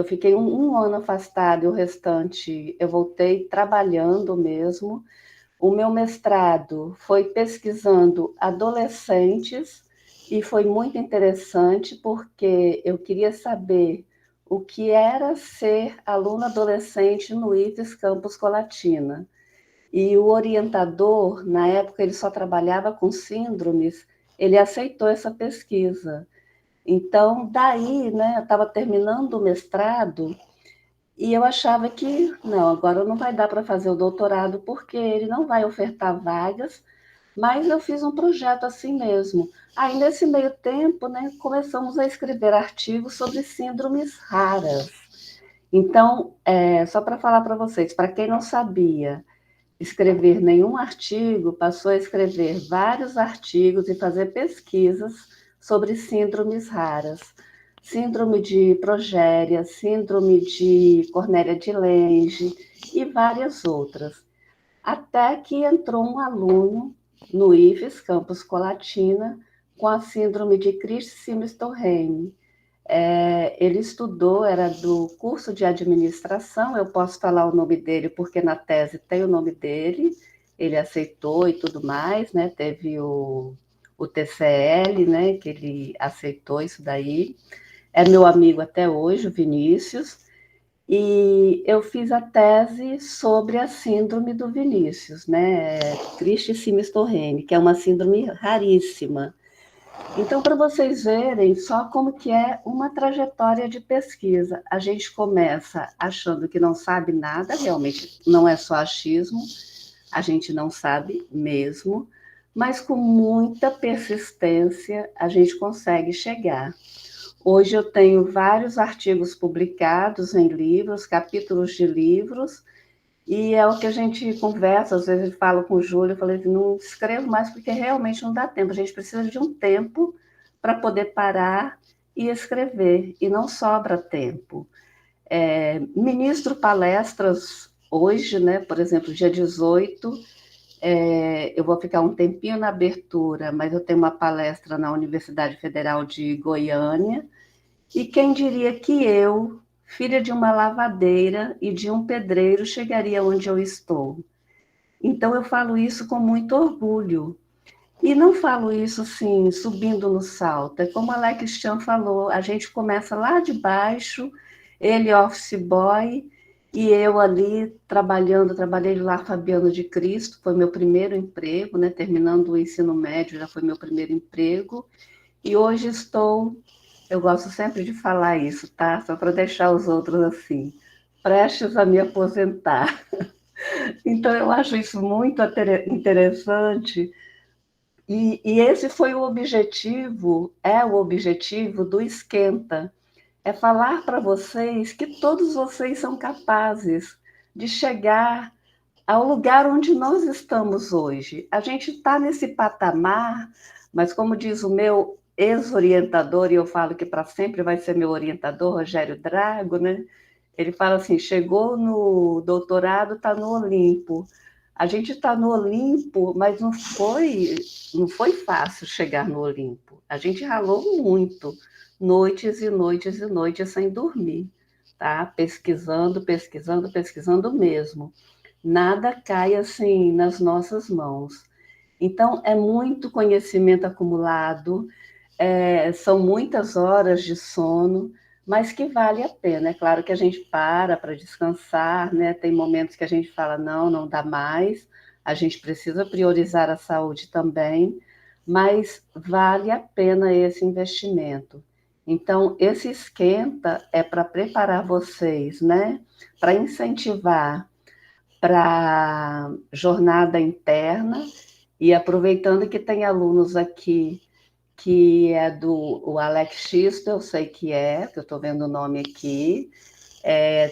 fiquei um ano afastada e o restante eu voltei trabalhando mesmo. O meu mestrado foi pesquisando adolescentes e foi muito interessante porque eu queria saber o que era ser aluno adolescente no IFES Campus Colatina. E o orientador, na época, ele só trabalhava com síndromes, ele aceitou essa pesquisa. Então, daí, né, eu estava terminando o mestrado e eu achava que, não, agora não vai dar para fazer o doutorado porque ele não vai ofertar vagas, mas eu fiz um projeto assim mesmo. Aí, nesse meio tempo, né, começamos a escrever artigos sobre síndromes raras. Então, só para falar para vocês, para quem não sabia, escrever nenhum artigo, passou a escrever vários artigos e fazer pesquisas sobre síndromes raras. Síndrome de Progéria, síndrome de Cornélia de Lange e várias outras. Até que entrou um aluno no IFES, Campus Colatina, com a síndrome de Crist-Siemens-Torremy. Ele estudou, era do curso de administração, eu posso falar o nome dele porque na tese tem o nome dele, ele aceitou e tudo mais, né? Teve o TCL, né? Que ele aceitou isso daí. É meu amigo até hoje, o Vinícius, e eu fiz a tese sobre a síndrome do Vinícius, né? Crist-Siemens-Torremy, que é uma síndrome raríssima. Então, para vocês verem só como que é uma trajetória de pesquisa. A gente começa achando que não sabe nada, realmente não é só achismo, a gente não sabe mesmo, mas com muita persistência a gente consegue chegar. Hoje eu tenho vários artigos publicados em livros, capítulos de livros, e é o que a gente conversa, às vezes eu falo com o Júlio, eu falei, não escrevo mais porque realmente não dá tempo, a gente precisa de um tempo para poder parar e escrever, e não sobra tempo. Ministro palestras hoje, né, por exemplo, dia 18, eu vou ficar um tempinho na abertura, mas eu tenho uma palestra na Universidade Federal de Goiânia, e quem diria que eu, filha de uma lavadeira e de um pedreiro, chegaria onde eu estou. Então, eu falo isso com muito orgulho. E não falo isso assim, subindo no salto. É como a Alex Chan falou, a gente começa lá de baixo, ele office boy, e eu ali trabalhei lá Fabiano de Cristo, foi meu primeiro emprego, né? Terminando o ensino médio, já foi meu primeiro emprego. E hoje eu gosto sempre de falar isso, tá? Só para deixar os outros assim, prestes a me aposentar. Então, eu acho isso muito interessante. E esse foi o objetivo, é o objetivo do Esquenta, é falar para vocês que todos vocês são capazes de chegar ao lugar onde nós estamos hoje. A gente está nesse patamar, mas como diz o meu ex-orientador, e eu falo que para sempre vai ser meu orientador, Rogério Drago, né? Ele fala assim, chegou no doutorado, está no Olimpo. A gente está no Olimpo, mas não foi fácil chegar no Olimpo. A gente ralou muito, noites e noites e noites sem dormir, tá? Pesquisando, pesquisando, pesquisando mesmo. Nada cai assim nas nossas mãos. Então, é muito conhecimento acumulado, são muitas horas de sono, mas que vale a pena. É claro que a gente para descansar, né? Tem momentos que a gente fala, não dá mais, a gente precisa priorizar a saúde também, mas vale a pena esse investimento. Então, esse esquenta é para preparar vocês, né? Para incentivar para jornada interna, e aproveitando que tem alunos aqui que é o Alex Xisto, eu sei que eu estou vendo o nome aqui,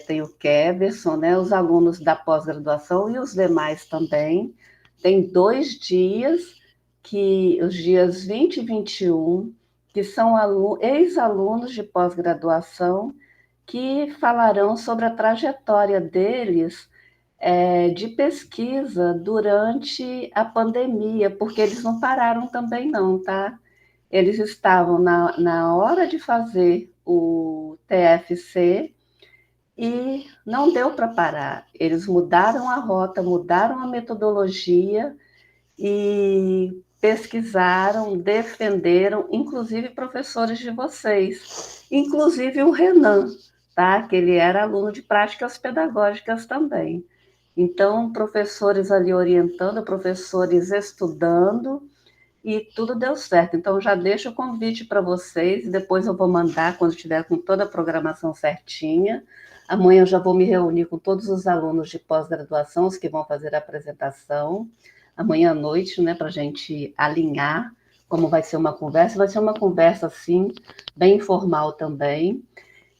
tem o Keverson, né, os alunos da pós-graduação e os demais também. Tem 2 dias, os dias 20 e 21, que são ex-alunos de pós-graduação que falarão sobre a trajetória deles de pesquisa durante a pandemia, porque eles não pararam também não, tá? Eles estavam na hora de fazer o TFC e não deu para parar. Eles mudaram a rota, mudaram a metodologia e pesquisaram, defenderam, inclusive professores de vocês, inclusive o Renan, tá? Que ele era aluno de práticas pedagógicas também. Então, professores ali orientando, professores estudando, e tudo deu certo. Então, já deixo o convite para vocês, e depois eu vou mandar, quando tiver com toda a programação certinha. Amanhã eu já vou me reunir com todos os alunos de pós-graduação, os que vão fazer a apresentação, amanhã à noite, né, para a gente alinhar como vai ser uma conversa. Vai ser uma conversa, assim, bem informal também.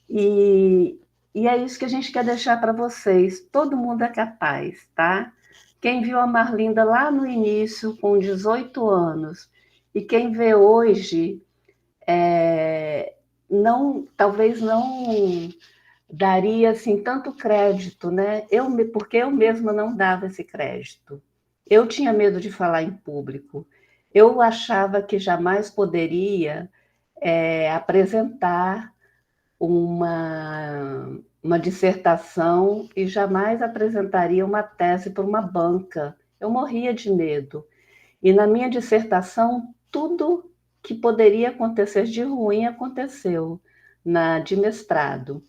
E é isso que a gente quer deixar para vocês. Todo mundo é capaz, tá? Quem viu a Marlinda lá no início, com 18 anos, e quem vê hoje, talvez não daria assim tanto crédito, né? Porque eu mesma não dava esse crédito. Eu tinha medo de falar em público. Eu achava que jamais poderia apresentar uma dissertação e jamais apresentaria uma tese para uma banca. Eu morria de medo. E na minha dissertação, tudo que poderia acontecer de ruim aconteceu de mestrado.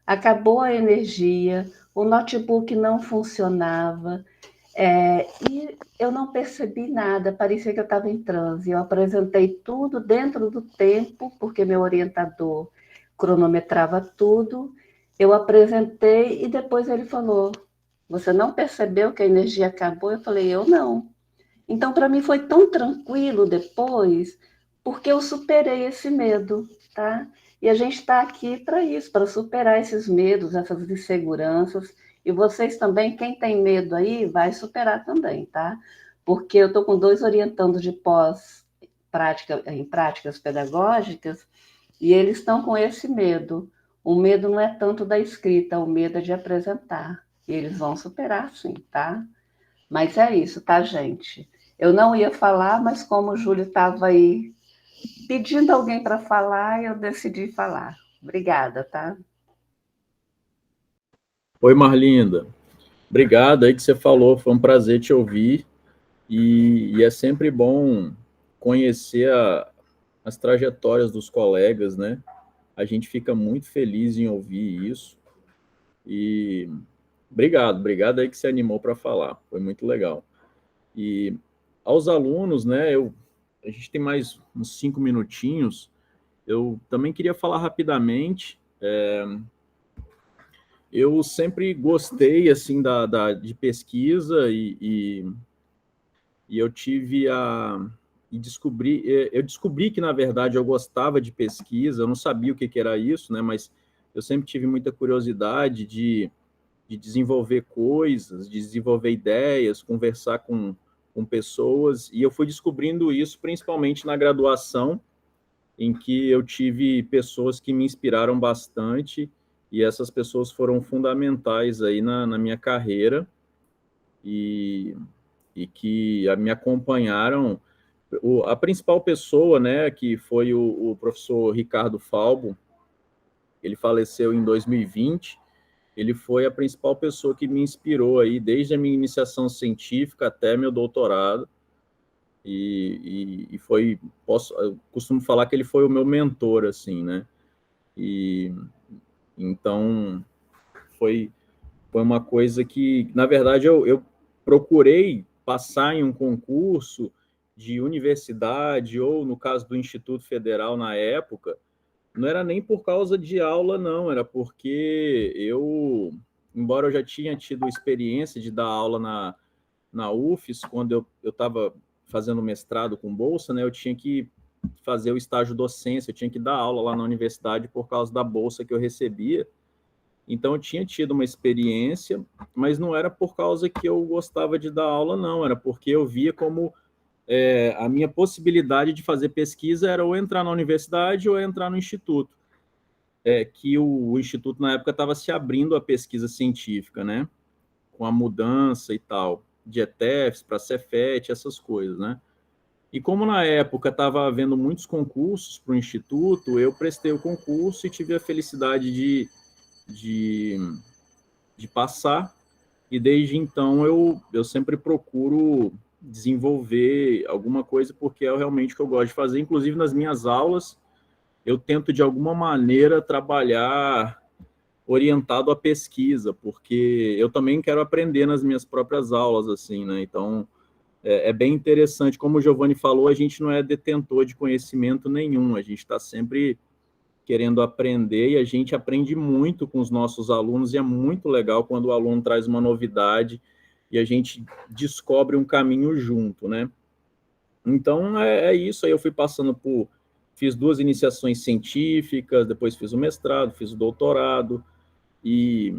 Acabou a energia, o notebook não funcionava, e eu não percebi nada, parecia que eu estava em transe. Eu apresentei tudo dentro do tempo, porque meu orientador cronometrava tudo. Eu apresentei e depois ele falou: você não percebeu que a energia acabou? Eu falei: eu não. Então, para mim foi tão tranquilo depois, porque eu superei esse medo, tá? E a gente está aqui para isso, para superar esses medos, essas inseguranças. E vocês também, quem tem medo aí, vai superar também, tá? Porque eu estou com 2 orientandos de em práticas pedagógicas, e eles estão com esse medo. O medo não é tanto da escrita, o medo é de apresentar. E eles vão superar, sim, tá? Mas é isso, tá, gente? Eu não ia falar, mas como o Júlio estava aí pedindo alguém para falar, eu decidi falar. Obrigada, tá? Oi, Marlinda. Obrigado aí que você falou, foi um prazer te ouvir. E é sempre bom conhecer as trajetórias dos colegas, né? A gente fica muito feliz em ouvir isso. E obrigado aí que você animou para falar, foi muito legal. E aos alunos, né? A gente tem mais uns 5 minutinhos. Eu também queria falar rapidamente. Eu sempre gostei assim de pesquisa e eu tive eu descobri que na verdade eu gostava de pesquisa. Eu não sabia o que era isso, né? Mas eu sempre tive muita curiosidade de desenvolver coisas, de desenvolver ideias, conversar com pessoas, e eu fui descobrindo isso principalmente na graduação, em que eu tive pessoas que me inspiraram bastante, e essas pessoas foram fundamentais aí na minha carreira, e que me acompanharam. A principal pessoa, né, que foi o professor Ricardo Falbo, ele faleceu em 2020, ele foi a principal pessoa que me inspirou aí, desde a minha iniciação científica até meu doutorado, e foi, eu costumo falar que ele foi o meu mentor, assim, né, e então foi uma coisa que, na verdade, eu procurei passar em um concurso de universidade, ou no caso do Instituto Federal na época, não era nem por causa de aula, não, era porque embora eu já tinha tido experiência de dar aula na UFES, quando eu estava fazendo mestrado com bolsa, né, eu tinha que fazer o estágio docência, eu tinha que dar aula lá na universidade por causa da bolsa que eu recebia. Então, eu tinha tido uma experiência, mas não era por causa que eu gostava de dar aula, não, era porque eu via como a minha possibilidade de fazer pesquisa era ou entrar na universidade ou entrar no instituto, que o instituto na época estava se abrindo à pesquisa científica, né, com a mudança e tal, de ETEFs para Cefet, essas coisas, né. E como na época estava havendo muitos concursos para o instituto, eu prestei o concurso e tive a felicidade de passar, e desde então eu sempre procuro desenvolver alguma coisa, porque é realmente o que eu gosto de fazer. Inclusive, nas minhas aulas, eu tento, de alguma maneira, trabalhar orientado à pesquisa, porque eu também quero aprender nas minhas próprias aulas, assim, né? Então, é bem interessante. Como o Giovanni falou, a gente não é detentor de conhecimento nenhum, a gente está sempre querendo aprender, e a gente aprende muito com os nossos alunos, e é muito legal quando o aluno traz uma novidade e a gente descobre um caminho junto, né? Então, é isso. Aí eu fui fiz 2 iniciações científicas, depois fiz o mestrado, fiz o doutorado, e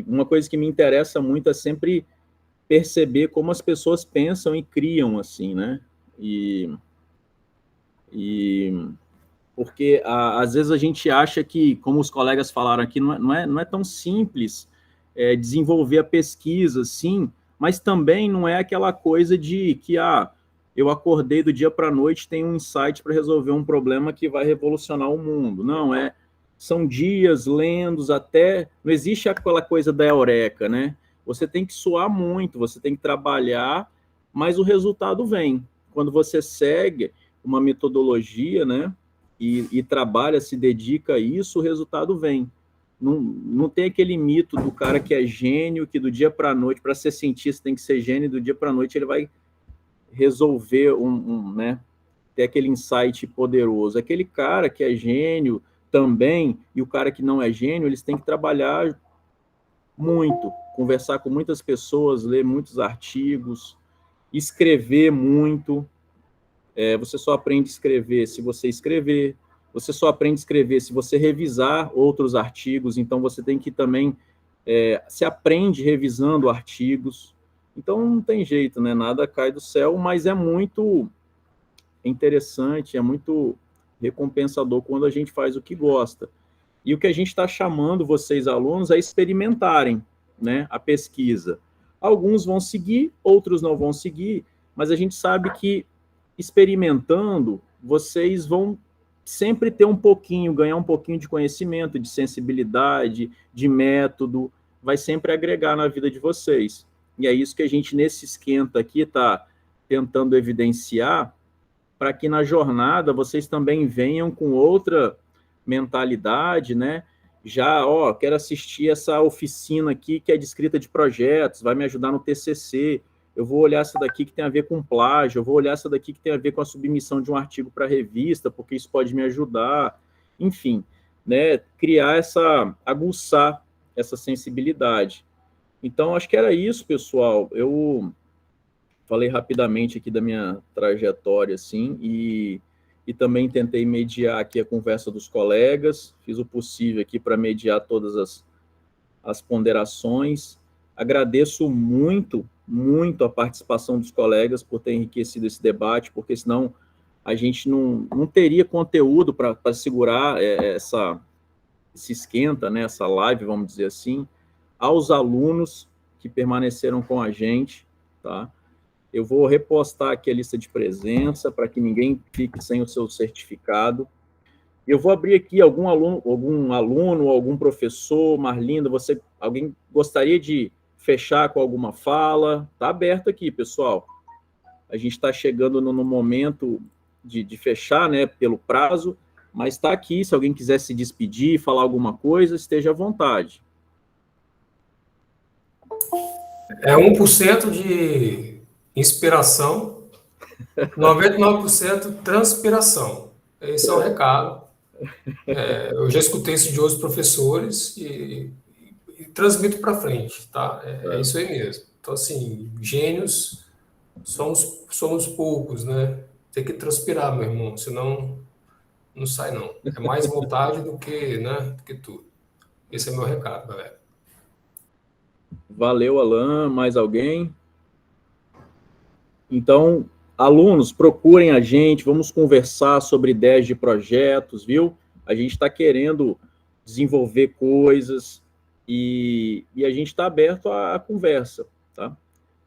uma coisa que me interessa muito é sempre perceber como as pessoas pensam e criam, assim, né? E porque às vezes a gente acha que, como os colegas falaram aqui, não é tão simples desenvolver a pesquisa, sim, mas também não é aquela coisa de que eu acordei do dia para a noite, tenho um insight para resolver um problema que vai revolucionar o mundo. Não, são dias lendos até, não existe aquela coisa da eureka, né? Você tem que suar muito, você tem que trabalhar, mas o resultado vem. Quando você segue uma metodologia, né, e trabalha, se dedica a isso, o resultado vem. Não tem aquele mito do cara que é gênio, que do dia para a noite, para ser cientista tem que ser gênio, do dia para a noite ele vai resolver né, ter aquele insight poderoso. Aquele cara que é gênio também, e o cara que não é gênio, eles têm que trabalhar muito, conversar com muitas pessoas, ler muitos artigos, escrever muito. Você só aprende a escrever se você escrever, você só aprende a escrever se você revisar outros artigos, então você tem que também, se aprende revisando artigos, então não tem jeito, né? Nada cai do céu, mas é muito interessante, é muito recompensador quando a gente faz o que gosta. E o que a gente está chamando vocês, alunos, é experimentarem, né, a pesquisa. Alguns vão seguir, outros não vão seguir, mas a gente sabe que experimentando, vocês vão sempre ter um pouquinho, ganhar um pouquinho de conhecimento, de sensibilidade, de método, vai sempre agregar na vida de vocês. E é isso que a gente, nesse esquenta aqui, está tentando evidenciar, para que na jornada vocês também venham com outra mentalidade, né? Já, quero assistir essa oficina aqui que é de escrita de projetos, vai me ajudar no TCC, eu vou olhar essa daqui que tem a ver com plágio, eu vou olhar essa daqui que tem a ver com a submissão de um artigo para a revista, porque isso pode me ajudar, enfim, né, aguçar essa sensibilidade. Então, acho que era isso, pessoal. Eu falei rapidamente aqui da minha trajetória, assim, e também tentei mediar aqui a conversa dos colegas, fiz o possível aqui para mediar todas as ponderações. Agradeço muito, muito a participação dos colegas por ter enriquecido esse debate, porque senão a gente não teria conteúdo para segurar esse esquenta, né, essa live, vamos dizer assim. Aos alunos que permaneceram com a gente, tá? Eu vou repostar aqui a lista de presença para que ninguém fique sem o seu certificado. Eu vou abrir aqui algum aluno, algum professor, Marlinda, alguém gostaria de fechar com alguma fala? Está aberto aqui, pessoal. A gente está chegando no momento de fechar, né, pelo prazo, mas está aqui, se alguém quiser se despedir, falar alguma coisa, esteja à vontade. É 1% de inspiração, 99% transpiração. Esse é o recado. Eu já escutei isso de outros professores e transmito para frente, tá? É isso aí mesmo. Então, assim, gênios somos poucos, né? Tem que transpirar, meu irmão, senão não sai, não. É mais vontade do que, né, do que tudo. Esse é meu recado, galera. Valeu, Alan. Mais alguém? Então, alunos, procurem a gente, vamos conversar sobre ideias de projetos, viu? A gente está querendo desenvolver coisas e a gente está aberto à conversa, tá?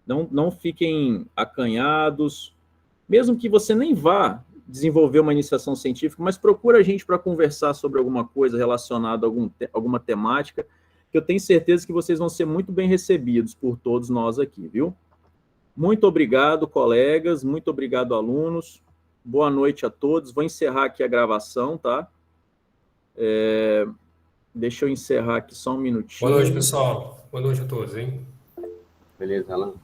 Não fiquem acanhados, mesmo que você nem vá desenvolver uma iniciação científica, mas procura a gente para conversar sobre alguma coisa relacionada a alguma temática, que eu tenho certeza que vocês vão ser muito bem recebidos por todos nós aqui, viu? Muito obrigado, colegas, muito obrigado, alunos. Boa noite a todos. Vou encerrar aqui a gravação, tá? Deixa eu encerrar aqui só um minutinho. Boa noite, pessoal. Boa noite a todos, hein? Beleza, Alan.